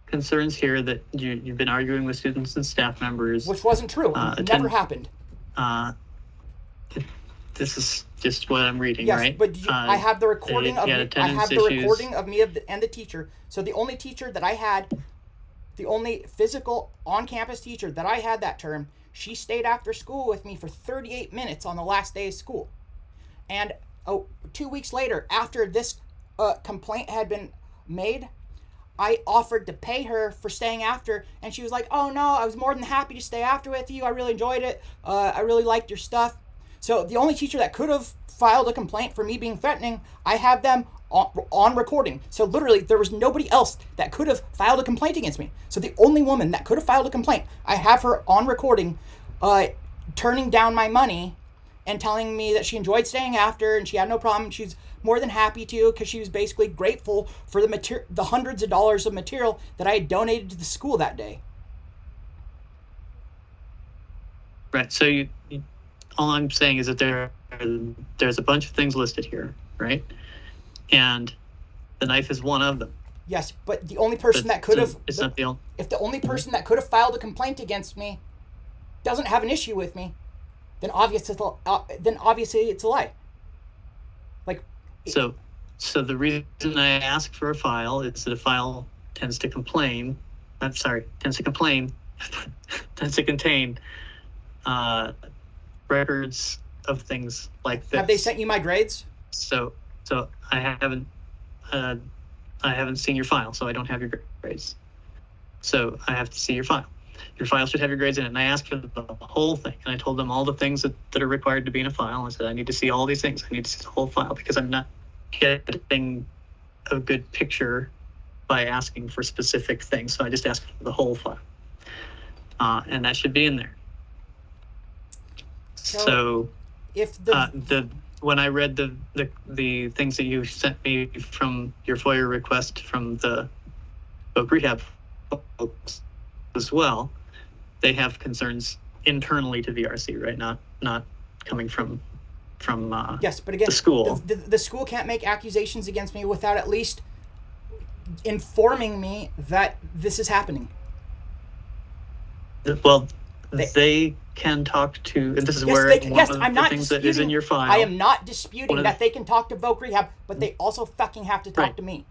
Speaker 2: concerns here that you've been arguing with students and staff members.
Speaker 1: Which wasn't true. It never happened.
Speaker 2: This is just what I'm reading,
Speaker 1: yes,
Speaker 2: right?
Speaker 1: But I have the recording of me. I have the recording of me and the teacher. So the only teacher that I had, the only physical on-campus teacher that I had that term, she stayed after school with me for 38 minutes on the last day of school. And 2 weeks later, after this complaint had been made, I offered to pay her for staying after, and she was like, "Oh no, I was more than happy to stay after with you. I really enjoyed it. I really liked your stuff." So the only teacher that could have filed a complaint for me being threatening, I have them on recording. So literally, there was nobody else that could have filed a complaint against me. So the only woman that could have filed a complaint, I have her on recording, turning down my money and telling me that she enjoyed staying after and she had no problem. She's more than happy to, because she was basically grateful for the hundreds of dollars of material that I had donated to the school that day.
Speaker 2: Right. So all I'm saying is that there's a bunch of things listed here, right? And The knife is one of them.
Speaker 1: Yes, but the only person that could have...
Speaker 2: It's not the only...
Speaker 1: If the only person that could have filed a complaint against me doesn't have an issue with me, then obviously it's a lie. Like...
Speaker 2: So the reason I ask for a file is that a file tends to contain records of things like this.
Speaker 1: Have they sent you my grades?
Speaker 2: So I haven't seen your file, so I don't have your grades. So I have to see your file. Your file should have your grades in it. And I asked for the whole thing. And I told them all the things that are required to be in a file. I said, I need to see all these things. I need to see the whole file because I'm not getting a good picture by asking for specific things. So I just asked for the whole file. And that should be in there. So
Speaker 1: if
Speaker 2: when I read the things that you sent me from your FOIA request from the Voc Rehab folks as well, they have concerns internally to VRC, right? Not coming from
Speaker 1: yes, but again,
Speaker 2: the school.
Speaker 1: The school can't make accusations against me without at least informing me that this is happening.
Speaker 2: Well, they can talk to, and this is where one of the things that is in your file.
Speaker 1: I am not disputing that they can talk to Voc Rehab, but they also fucking have to talk to me.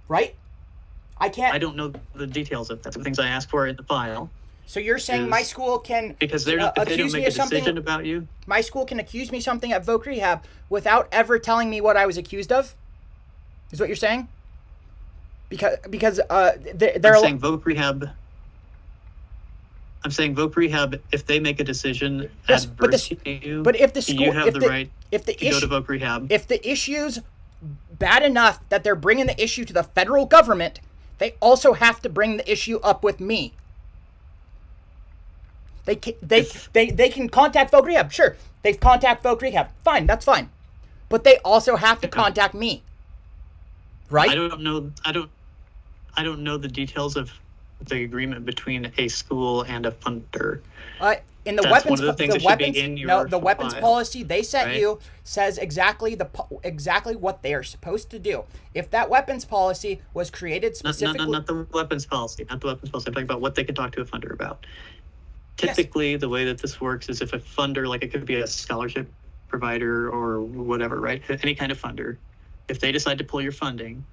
Speaker 1: Right? I don't
Speaker 2: know the details of that. The things I asked for in the file.
Speaker 1: So you're saying my school can
Speaker 2: because they don't make a decision about you?
Speaker 1: My school can accuse me something at Voc Rehab without ever telling me what I was accused of? Is what you're saying? Because they're
Speaker 2: saying Voc Rehab. I'm saying Voc Rehab, if they make a decision adverse to you,
Speaker 1: but if the school,
Speaker 2: you have the right to go to Voc Rehab.
Speaker 1: If the issue's bad enough that they're bringing the issue to the federal government, they also have to bring the issue up with me. They can contact Voc Rehab. Sure, they contact Voc Rehab. Fine, that's fine. But they also have to contact me. Right?
Speaker 2: I don't know the details of the agreement between a school and a funder.
Speaker 1: In the
Speaker 2: That's
Speaker 1: weapons,
Speaker 2: one of the things that should be in your
Speaker 1: the weapons
Speaker 2: file,
Speaker 1: policy they sent
Speaker 2: right?
Speaker 1: you says exactly what they are supposed to do. If that weapons policy was created specifically,
Speaker 2: not the weapons policy, not the weapons policy. I'm talking about what they can talk to a funder about. Typically, the way that this works is if a funder, like it could be a scholarship provider or whatever, right? Any kind of funder, if they decide to pull your funding,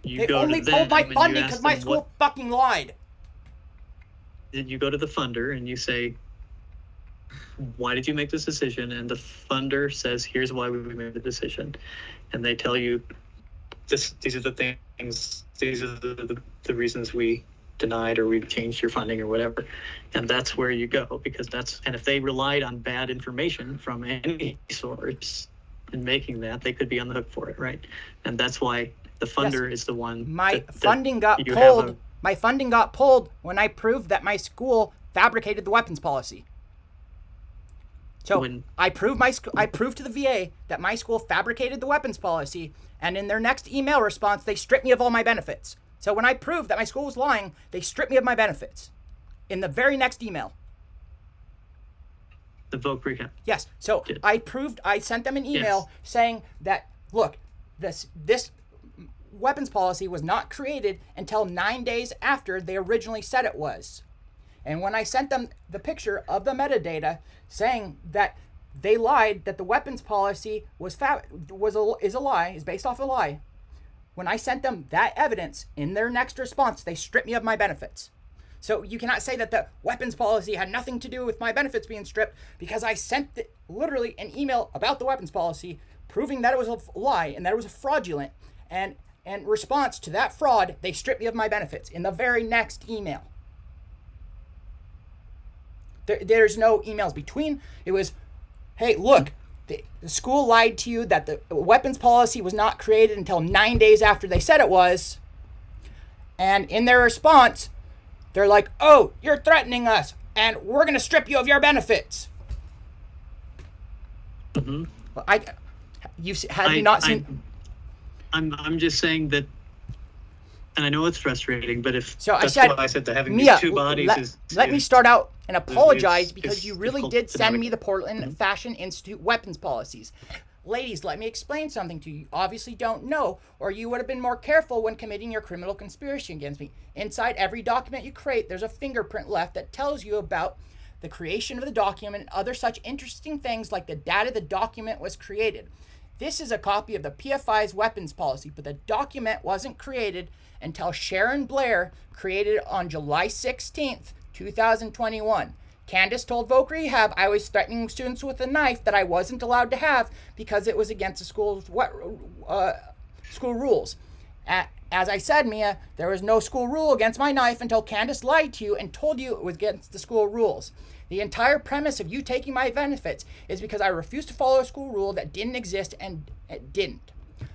Speaker 1: they only pulled my funding because my school fucking lied.
Speaker 2: You go to the funder and you say, why did you make this decision? And the funder says, here's why we made the decision. And they tell you, these are the things, these are the reasons we denied or we changed your funding or whatever. And that's where you go, because and if they relied on bad information from any source in making that, they could be on the hook for it, right? And that's why the funder is the one.
Speaker 1: My funding got pulled. My funding got pulled when I proved that my school fabricated the weapons policy. So I proved to the VA that my school fabricated the weapons policy, and in their next email response, they stripped me of all my benefits. So when I proved that my school was lying, they stripped me of my benefits in the very next email.
Speaker 2: The Voc Rehab.
Speaker 1: Yes. So I sent them an email saying that, look, this weapons policy was not created until 9 days after they originally said it was. And when I sent them the picture of the metadata saying that they lied, that the weapons policy is a lie, is based off a lie, when I sent them that evidence in their next response, they stripped me of my benefits. So you cannot say that the weapons policy had nothing to do with my benefits being stripped, because I sent literally an email about the weapons policy proving that it was a lie and that it was fraudulent. And in response to that fraud, they stripped me of my benefits in the very next email. There's no emails between. It was, hey, look, the school lied to you that the weapons policy was not created until 9 days after they said it was. And in their response, they're like, oh, you're threatening us, and we're going to strip you of your benefits.
Speaker 2: Mm-hmm.
Speaker 1: Well, have you not seen...
Speaker 2: I'm just saying that, and I know it's frustrating, but if
Speaker 1: so
Speaker 2: that's
Speaker 1: why
Speaker 2: I said that having
Speaker 1: Mia,
Speaker 2: these two bodies
Speaker 1: let me start out and apologize because
Speaker 2: it's
Speaker 1: you really did send me the Portland Fashion Institute weapons policies. Ladies, let me explain something to you. You obviously don't know, or you would have been more careful when committing your criminal conspiracy against me. Inside every document you create, there's a fingerprint left that tells you about the creation of the document and other such interesting things like the data the document was created. This is a copy of the PFI's weapons policy, but the document wasn't created until Sharon Blair created it on July 16th, 2021. Candace told Voc Rehab I was threatening students with a knife that I wasn't allowed to have because it was against the school rules. As I said, Mia, there was no school rule against my knife until Candace lied to you and told you it was against the school rules. The entire premise of you taking my benefits is because I refused to follow a school rule that didn't exist, and it didn't.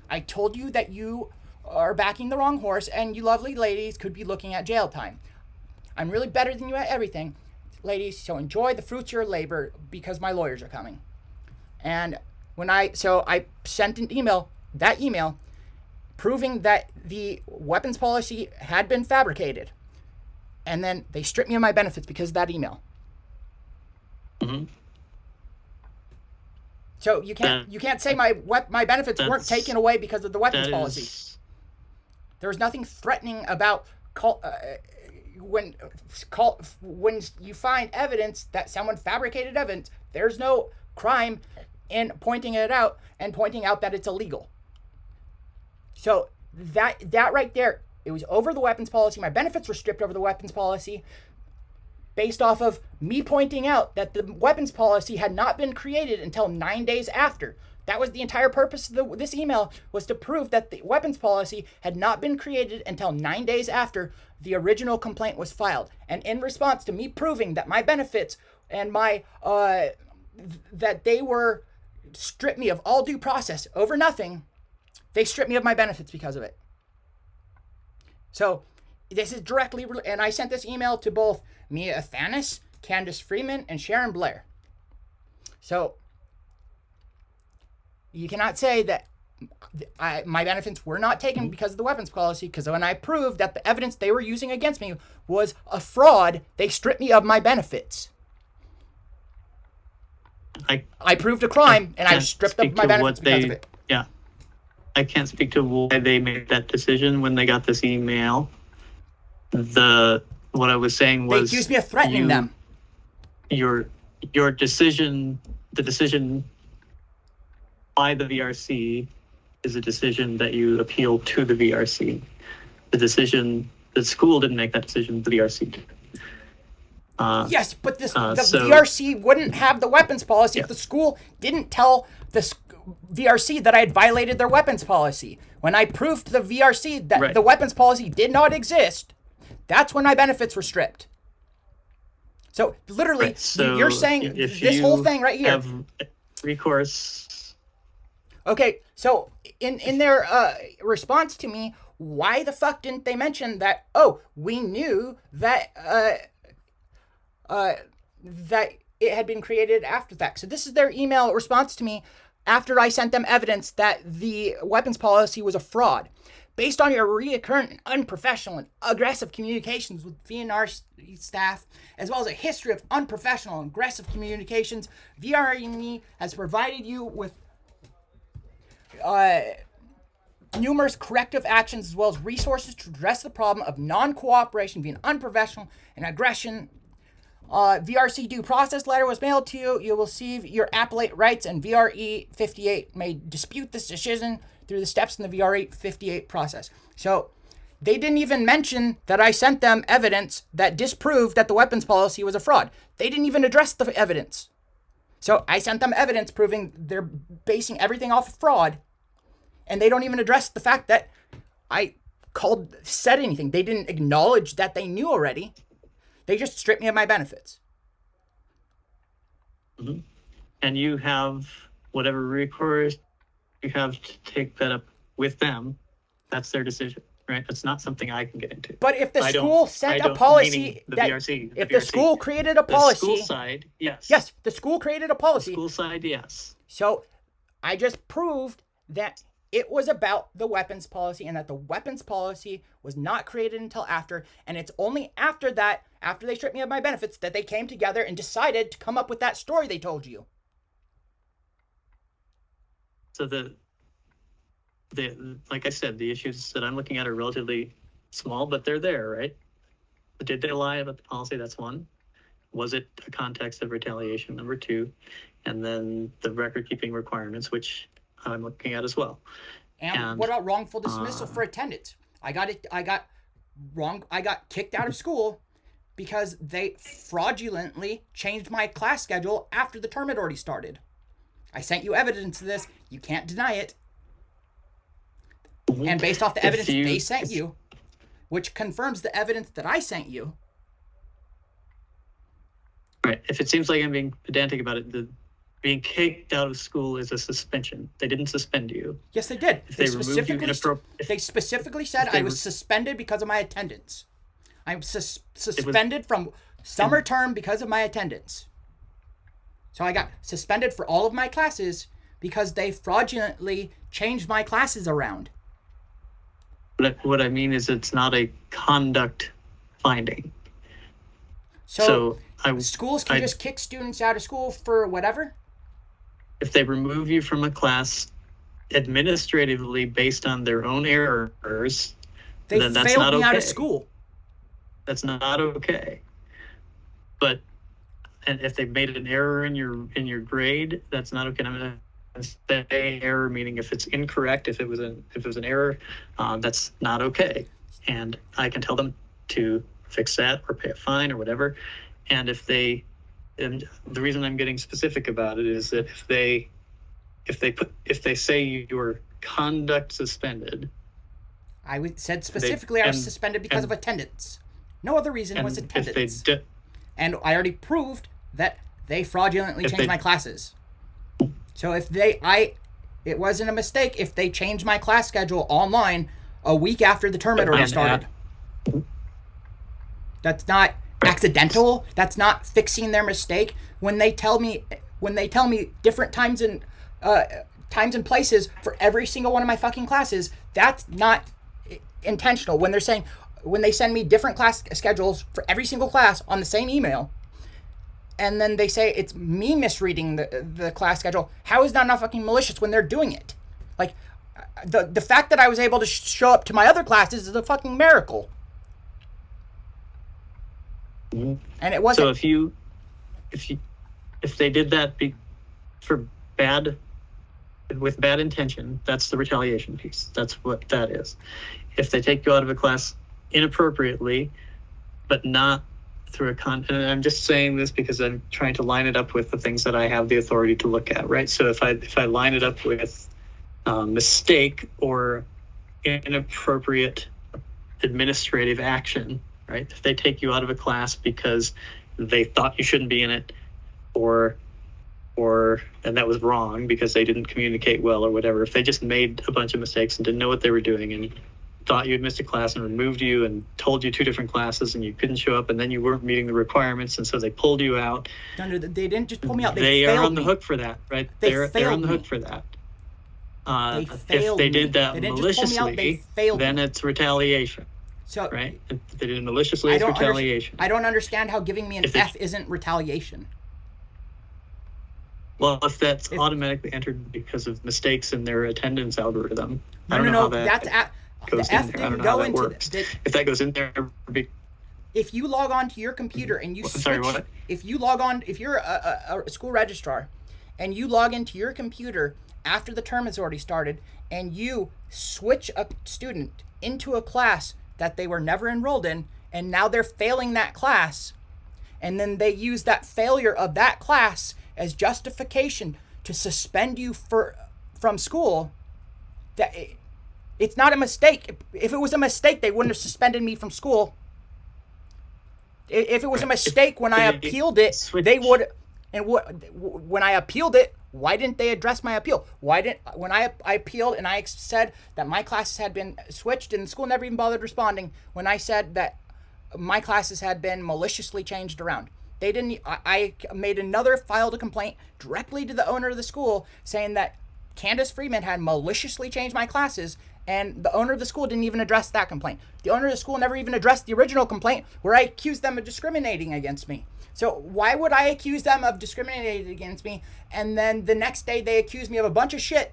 Speaker 1: I told you that you are backing the wrong horse and you lovely ladies could be looking at jail time. I'm really better than you at everything, ladies, so enjoy the fruits of your labor because my lawyers are coming. And I sent an email, proving that the weapons policy had been fabricated. And then they stripped me of my benefits because of that email.
Speaker 2: Mm-hmm.
Speaker 1: So you can't say my benefits weren't taken away because of the weapons policy. There was nothing threatening about when you find evidence that someone fabricated evidence. There's no crime in pointing it out and pointing out that it's illegal. So that right there, it was over the weapons policy. My benefits were stripped over the weapons policy based off of me pointing out that the weapons policy had not been created until 9 days after. That was the entire purpose of this email, was to prove that the weapons policy had not been created until 9 days after the original complaint was filed. And in response to me proving that my benefits and my that they were stripped me of all due process over nothing, they stripped me of my benefits because of it. So this is directly, and I sent this email to both Mia Athanas, Candace Freeman, and Sharon Blair. So you cannot say that my benefits were not taken because of the weapons policy, because when I proved that the evidence they were using against me was a fraud, they stripped me of my benefits. I proved a crime, and I stripped of my benefits because of it.
Speaker 2: Yeah. I can't speak to why they made that decision when they got this email. What I was saying was,
Speaker 1: they accused me of threatening them.
Speaker 2: Your decision, the decision by the VRC, is a decision that you appeal to the VRC. The school didn't make that decision, the VRC did.
Speaker 1: Yes, but the VRC wouldn't have the weapons policy if the school didn't tell the VRC that I had violated their weapons policy. When I proved to the VRC that the weapons policy did not exist, that's when my benefits were stripped. So literally, you're saying this whole thing right here.
Speaker 2: Have recourse.
Speaker 1: Okay, so in their response to me, why the fuck didn't they mention that? Oh, we knew that that it had been created after that. So this is their email response to me after I sent them evidence that the weapons policy was a fraud. Based on your recurrent and unprofessional and aggressive communications with VNR staff, as well as a history of unprofessional and aggressive communications, VRE has provided you with numerous corrective actions as well as resources to address the problem of non-cooperation, being unprofessional and aggression. VRC due process letter was mailed to you. You will receive your appellate rights, and VRE 58 may dispute this decision through the steps in the VRE 58 process. So they didn't even mention that I sent them evidence that disproved that the weapons policy was a fraud. They didn't even address the evidence. So I sent them evidence proving they're basing everything off of fraud, and they don't even address the fact that I said anything. They didn't acknowledge that they knew already. They just stripped me of my benefits.
Speaker 2: Mm-hmm. And you have whatever recourse you have to take that up with them. That's their decision, right? That's not something I can get into.
Speaker 1: But if the school sent a policy, the school created a policy,
Speaker 2: the school side, yes.
Speaker 1: Yes, the school created a policy.
Speaker 2: The school side, yes.
Speaker 1: So I just proved that it was about the weapons policy, and that the weapons policy was not created until after, and it's only after that, after they stripped me of my benefits, that they came together and decided to come up with that story they told you.
Speaker 2: So the like I said, the issues that I'm looking at are relatively small, but they're there, right? Did they lie about the policy? That's one. Was it a context of retaliation? Number two. And then the record keeping requirements, which I'm looking at as well.
Speaker 1: And what about wrongful dismissal for attendance? I got kicked out of school because they fraudulently changed my class schedule after the term had already started. I sent you evidence of this. You can't deny it. And based off the evidence they sent you, which confirms the evidence that I sent you.
Speaker 2: Right. If it seems like I'm being pedantic about it, being kicked out of school is a suspension. They didn't suspend you.
Speaker 1: Yes, they did.
Speaker 2: If they
Speaker 1: specifically said I was suspended because of my attendance. I'm suspended from summer term because of my attendance. So I got suspended for all of my classes because they fraudulently changed my classes around.
Speaker 2: What I mean is it's not a conduct finding.
Speaker 1: So schools can just kick students out of school for whatever?
Speaker 2: If they remove you from a class administratively based on their own errors, then that's not okay. They failed me out of school. That's not okay. But and if they made an error in your grade, that's not okay. I'm going to say error, meaning if it's incorrect, if it was an error, that's not okay. And I can tell them to fix that or pay a fine or whatever. And and the reason I'm getting specific about it is that if they say your conduct suspended,
Speaker 1: I said specifically I was suspended because of attendance. No other reason was attendance. And I already proved that they fraudulently changed my classes. So it wasn't a mistake if they changed my class schedule online a week after the term had already started. That's not accidental. That's not fixing their mistake. When they tell me different times and places for every single one of my fucking classes, that's not intentional. When they send me different class schedules for every single class on the same email, and then they say it's me misreading the class schedule, how is that not fucking malicious when they're doing it? Like, the fact that I was able to show up to my other classes is a fucking miracle.
Speaker 2: Mm-hmm.
Speaker 1: And it wasn't.
Speaker 2: So if they did that with bad intention, that's the retaliation piece. That's what that is. If they take you out of a class inappropriately, but not through and I'm just saying this because I'm trying to line it up with the things that I have the authority to look at, right? So if I line it up with mistake or inappropriate administrative action, right? If they take you out of a class because they thought you shouldn't be in it, or and that was wrong because they didn't communicate well or whatever. If they just made a bunch of mistakes and didn't know what they were doing and thought you had missed a class and removed you and told you two different classes and you couldn't show up and then you weren't meeting the requirements and so they pulled you out.
Speaker 1: No, they didn't just pull me out.
Speaker 2: They are on the hook for that, right? They're on the hook for that. If they did that maliciously, then it's retaliation.
Speaker 1: So,
Speaker 2: right? If they did it maliciously, it's retaliation.
Speaker 1: I don't understand how giving me an F isn't retaliation.
Speaker 2: Well, if that's automatically entered because of mistakes in their attendance algorithm, I don't know how that goes in there. I don't know how that works. If that goes in there,
Speaker 1: if you log on to your computer and you switch, if you're a school registrar, and you log into your computer after the term has already started, and you switch a student into a class that they were never enrolled in, and now they're failing that class, and then they use that failure of that class as justification to suspend you from school, it's not a mistake. If it was a mistake, they wouldn't have suspended me from school. If it was a mistake when I appealed it, they would. And when I appealed it, why didn't they address my appeal? When I appealed and I said that my classes had been switched and the school never even bothered responding, when I said that my classes had been maliciously changed around, they didn't. I filed a complaint directly to the owner of the school saying that Candace Freeman had maliciously changed my classes, and the owner of the school didn't even address that complaint. The owner of the school never even addressed the original complaint where I accused them of discriminating against me. So why would I accuse them of discriminating against me, and then the next day they accuse me of a bunch of shit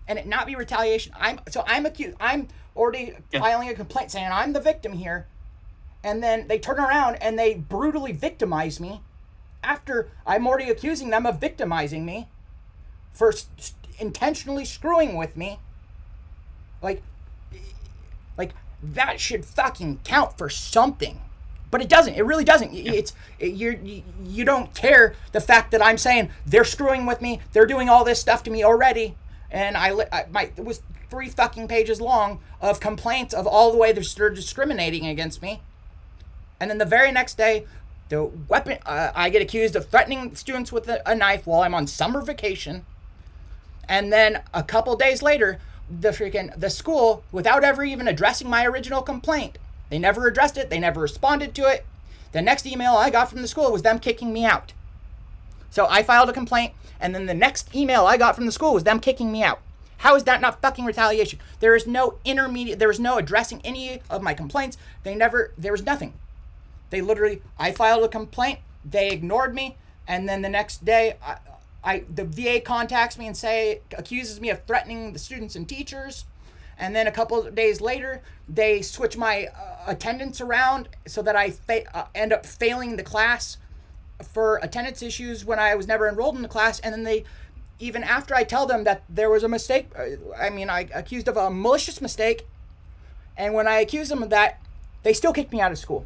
Speaker 1: and it not be retaliation. I'm accused. I'm already filing a complaint saying I'm the victim here, and then they turn around and they brutally victimize me after I'm already accusing them of victimizing me for intentionally screwing with me. Like that should fucking count for something. But it doesn't. It really doesn't. You don't care the fact that I'm saying they're screwing with me. They're doing all this stuff to me already, and it was 3 fucking pages long of complaints of all the way they're discriminating against me. And then the very next day, I get accused of threatening students with a knife while I'm on summer vacation. And then a couple days later, the school, without ever even addressing my original complaint, they never addressed it. They never responded to it. The next email I got from the school was them kicking me out. So I filed a complaint, and then the next email I got from the school was them kicking me out. How is that not fucking retaliation? There is no intermediate. There was no addressing any of my complaints. There was nothing. They literally, I filed a complaint. They ignored me, and then the next day, the VA contacts me and accuses me of threatening the students and teachers. And then a couple of days later, they switch my attendance around so that I end up failing the class for attendance issues when I was never enrolled in the class. And then even after I tell them that there was a mistake, I accused of a malicious mistake. And when I accuse them of that, they still kick me out of school.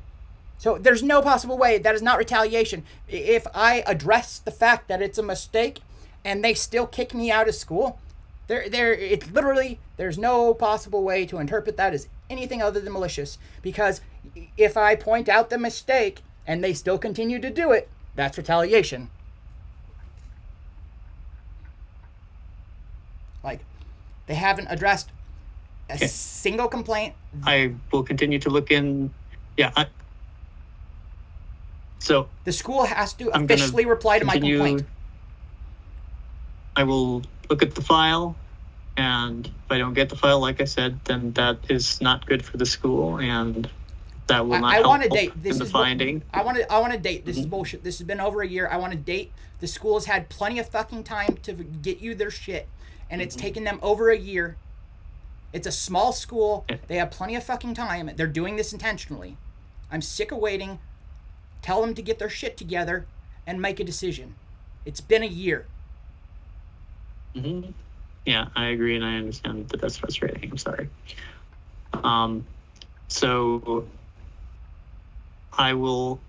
Speaker 1: So there's no possible way. That is not retaliation. If I address the fact that it's a mistake and they still kick me out of school, it's literally, there's no possible way to interpret that as anything other than malicious. Because if I point out the mistake and they still continue to do it, that's retaliation. Like, they haven't addressed a single complaint.
Speaker 2: I will continue to look in. So
Speaker 1: the school has to officially reply to my complaint.
Speaker 2: I will look at the file, and if I don't get the file, like I said, then that is not good for the school, and that will not help in the finding.
Speaker 1: I want to date. This is bullshit. This has been over a year. I want to date. The school has had plenty of fucking time to get you their shit, and it's taken them over a year. It's a small school. They have plenty of fucking time. They're doing this intentionally. I'm sick of waiting. Tell them to get their shit together and make a decision. It's been a year.
Speaker 2: Mm-hmm. Yeah, I agree, and I understand that that's frustrating. I'm sorry. So I will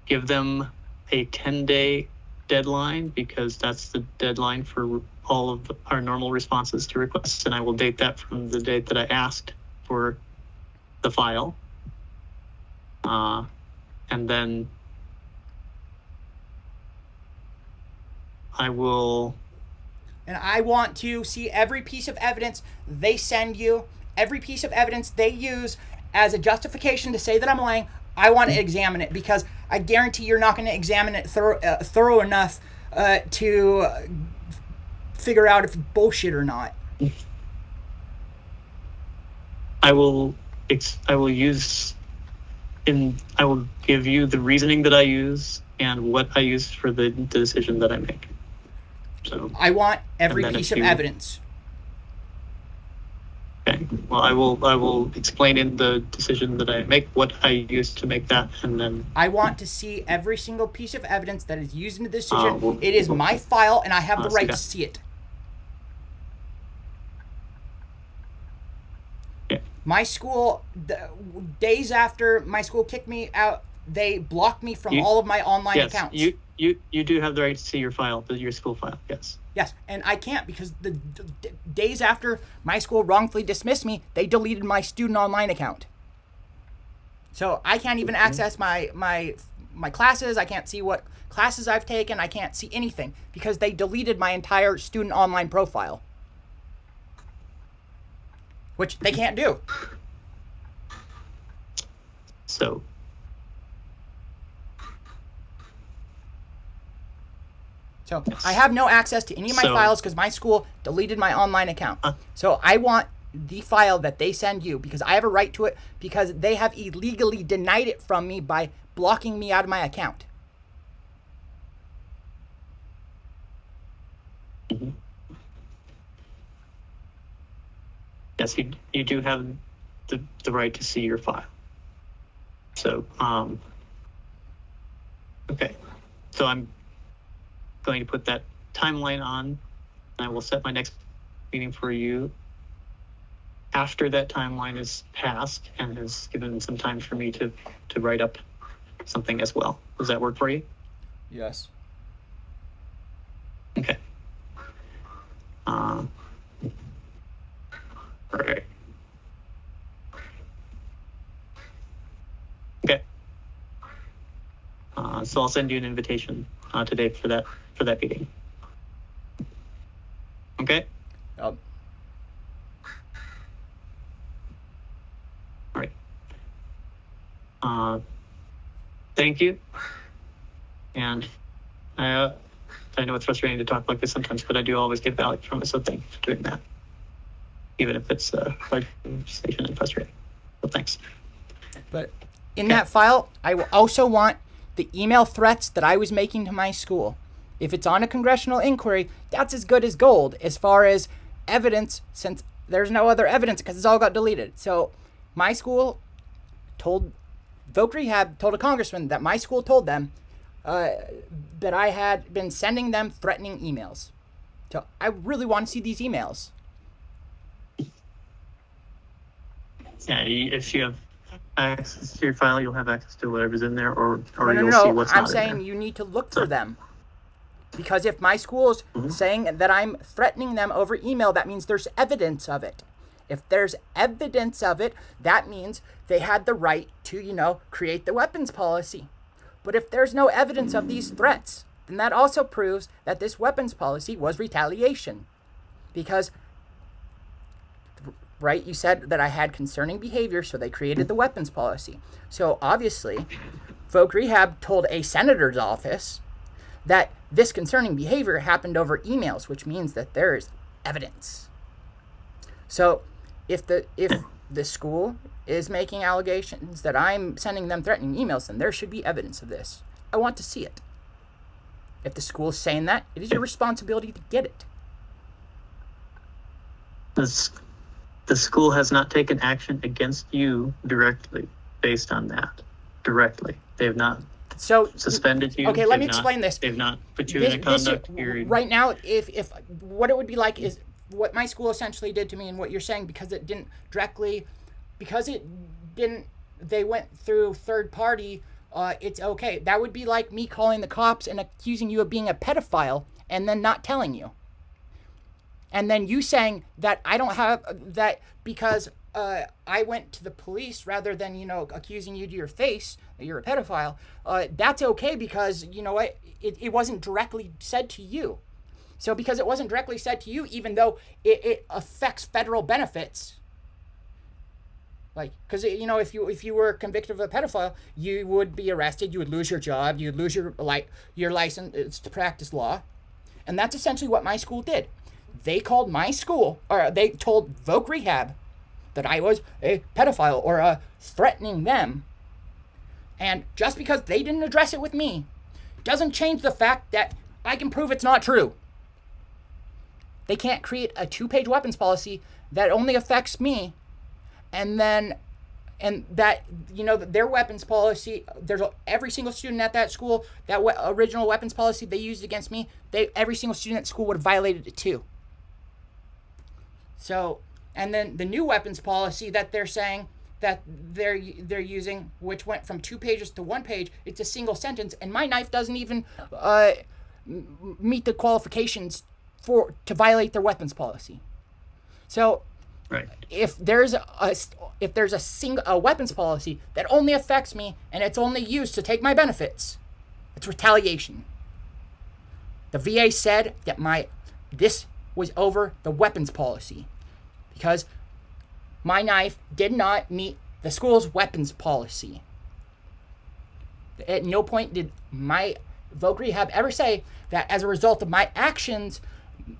Speaker 2: give them a 10-day deadline because that's the deadline for all of our normal responses to requests, and I will date that from the date that I asked for the file. And then I will...
Speaker 1: And I want to see every piece of evidence they send you, every piece of evidence they use as a justification to say that I'm lying. I want to examine it because I guarantee you're not going to examine it thorough enough to figure out if it's bullshit or not.
Speaker 2: I will give you the reasoning that I use and what I use for the decision that I make. So
Speaker 1: I want every piece of evidence.
Speaker 2: Okay. Well, I will explain in the decision that I make what I use to make that, and then
Speaker 1: I want to see every single piece of evidence that is used in the decision. It is my file, and I have the right to see it.
Speaker 2: Okay.
Speaker 1: My school, days after my school kicked me out, they blocked me from all of my online accounts.
Speaker 2: You do have the right to see your file, your school file, yes.
Speaker 1: Yes, and I can't because the days after my school wrongfully dismissed me, they deleted my student online account. So I can't even access my classes. I can't see what classes I've taken. I can't see anything because they deleted my entire student online profile, which they can't do.
Speaker 2: So
Speaker 1: I have no access to any of my files because my school deleted my online account. So I want the file that they send you because I have a right to it because they have illegally denied it from me by blocking me out of my account.
Speaker 2: Yes, you do have the right to see your file. So, okay. So I'm going to put that timeline on, and I will set my next meeting for you after that timeline is passed and has given some time for me to write up something as well. Does that work for you?
Speaker 1: Yes.
Speaker 2: Okay. All right. Okay. So I'll send you an invitation today for that meeting. Okay.
Speaker 1: Yep.
Speaker 2: All right. Thank you. And I know it's frustrating to talk like this sometimes, but I do always get value from it. So thank you for doing that, even if it's like conversation and frustrating. So thanks.
Speaker 1: But in that file, I will also want the email threats that I was making to my school. If it's on a congressional inquiry, that's as good as gold as far as evidence, since there's no other evidence because it's all got deleted. So my school told Voc Rehab told a congressman that my school told them that I had been sending them threatening emails. So I really want to see these emails.
Speaker 2: Yeah, if you have access to your file, you'll have access to whatever's in there, or
Speaker 1: No,
Speaker 2: you'll see what's
Speaker 1: I'm
Speaker 2: not
Speaker 1: saying
Speaker 2: in there.
Speaker 1: you need to look for them. Because if my school's saying that I'm threatening them over email, that means there's evidence of it. If there's evidence of it, that means they had the right to, create the weapons policy. But if there's no evidence of these threats, then that also proves that this weapons policy was retaliation. Because, right, you said that I had concerning behavior, so they created the weapons policy. So obviously, Voc Rehab told a senator's office that this concerning behavior happened over emails, which means that there is evidence. So if the school is making allegations that I'm sending them threatening emails, then there should be evidence of this. I want to see it. If the school is saying that, it is your responsibility to get it.
Speaker 2: The school has not taken action against you directly based on that. Directly. They have not suspended you.
Speaker 1: Okay, let me explain this.
Speaker 2: They've not put you in a conduct period.
Speaker 1: Right now, if what it would be like is what my school essentially did to me and what you're saying, because it didn't, they went through third party, it's okay. That would be like me calling the cops and accusing you of being a pedophile and then not telling you. And then you saying that I don't have that because I went to the police rather than, accusing you to your face that you're a pedophile. That's okay because, you know what, it wasn't directly said to you. So because it wasn't directly said to you, even though it affects federal benefits, like, because, if you were convicted of a pedophile, you would be arrested, you would lose your job, you'd lose your license to practice law. And that's essentially what my school did. They called my school, or they told Voc Rehab that I was a pedophile or threatening them. And just because they didn't address it with me doesn't change the fact that I can prove it's not true. They can't create a 2-page weapons policy that only affects me, and that, their weapons policy, there's every single student at that school, that original weapons policy they used against me, every single student at school would have violated it too. So, and then the new weapons policy that they're saying that they're using, which went from 2 pages to 1 page, it's a single sentence, and my knife doesn't even meet the qualifications to violate their weapons policy. So,
Speaker 2: right.
Speaker 1: If there's a weapons policy that only affects me and it's only used to take my benefits, it's retaliation. The VA said that this was over the weapons policy because my knife did not meet the school's weapons policy. At no point did my Voc Rehab ever say that as a result of my actions,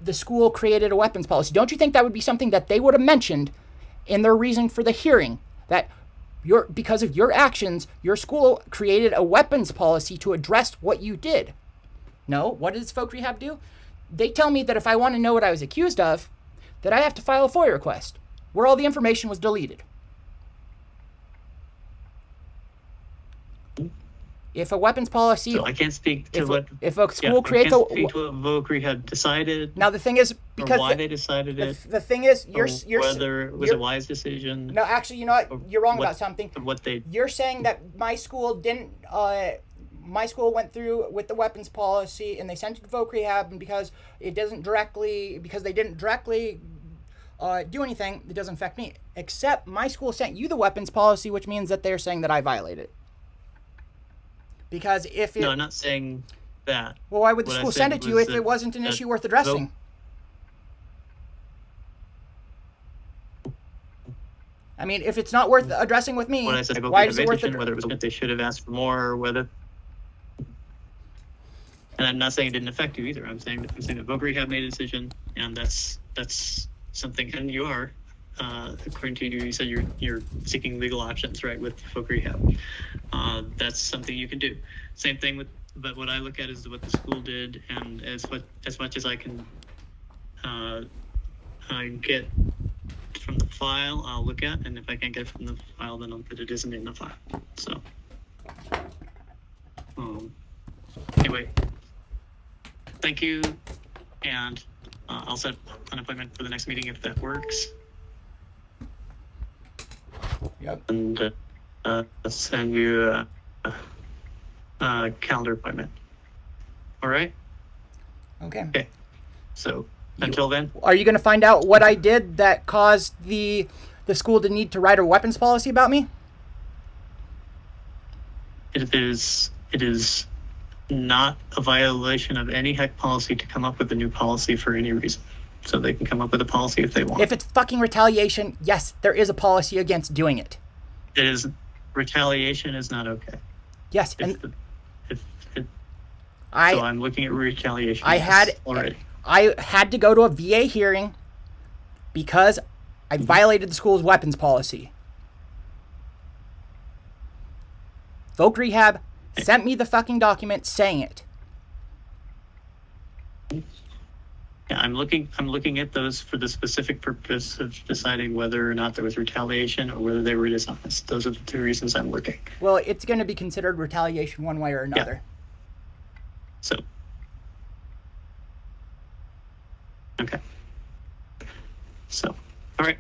Speaker 1: the school created a weapons policy. Don't you think that would be something that they would have mentioned in their reason for the hearing? That because of your actions, your school created a weapons policy to address what you did. No, what does Voc Rehab do? They tell me that if I want to know what I was accused of, that I have to file a FOIA request. where all the information was deleted. If a weapons policy...
Speaker 2: So I can't speak to
Speaker 1: if a school creates
Speaker 2: a... I can't speak to what Voc Rehab decided.
Speaker 1: Now, the thing is, because...
Speaker 2: Or why they decided it.
Speaker 1: The thing is,
Speaker 2: whether it was a wise decision.
Speaker 1: No, actually, you know what? You're wrong about something. You're saying that my school didn't... my school went through with the weapons policy, and they sent it to Voc Rehab, and because they didn't directly do anything, it doesn't affect me. Except my school sent you the weapons policy, which means that they're saying that I violated it. Because if it...
Speaker 2: No, I'm not saying that.
Speaker 1: Well, why would the school send it to you if it wasn't an issue worth addressing? I mean, if it's not worth addressing with me,
Speaker 2: why is it worth whether it was they should have asked for more, or whether... And I'm not saying it didn't affect you either. I'm saying that Voc Rehab made a decision, and that's something. And you are, according to you said you're seeking legal options, right, with Voc Rehab. That's something you can do. Same thing with. But what I look at is what the school did, and as much as I can get from the file, I'll look at, and if I can't get it from the file, then I'll put it isn't in the file. So, anyway. Thank you, and I'll set an appointment for the next meeting if that works.
Speaker 1: Yep.
Speaker 2: And I'll send you a calendar appointment. All right?
Speaker 1: Okay.
Speaker 2: So until then.
Speaker 1: Are you going to find out what I did that caused the school to need to write a weapons policy about me?
Speaker 2: It is not a violation of any HECC policy to come up with a new policy for any reason. So they can come up with a policy if they want.
Speaker 1: If it's fucking retaliation, yes, there is a policy against doing it.
Speaker 2: It is. Retaliation is not okay.
Speaker 1: Yes.
Speaker 2: So I'm looking at retaliation.
Speaker 1: I had to go to a VA hearing because I violated the school's weapons policy. Voc Rehab sent me the fucking document saying it.
Speaker 2: Yeah, I'm looking at those for the specific purpose of deciding whether or not there was retaliation or whether they were dishonest. Those are the two reasons I'm looking.
Speaker 1: Well, it's going to be considered retaliation one way or another.
Speaker 2: Yeah. So. Okay. So, all right.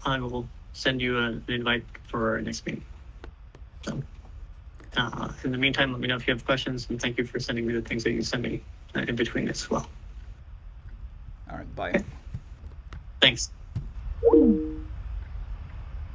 Speaker 2: I will send you an invite for our next meeting. So. In the meantime, let me know if you have questions, and thank you for sending me the things that you sent me in between as well.
Speaker 1: All right, bye.
Speaker 2: Okay. Thanks.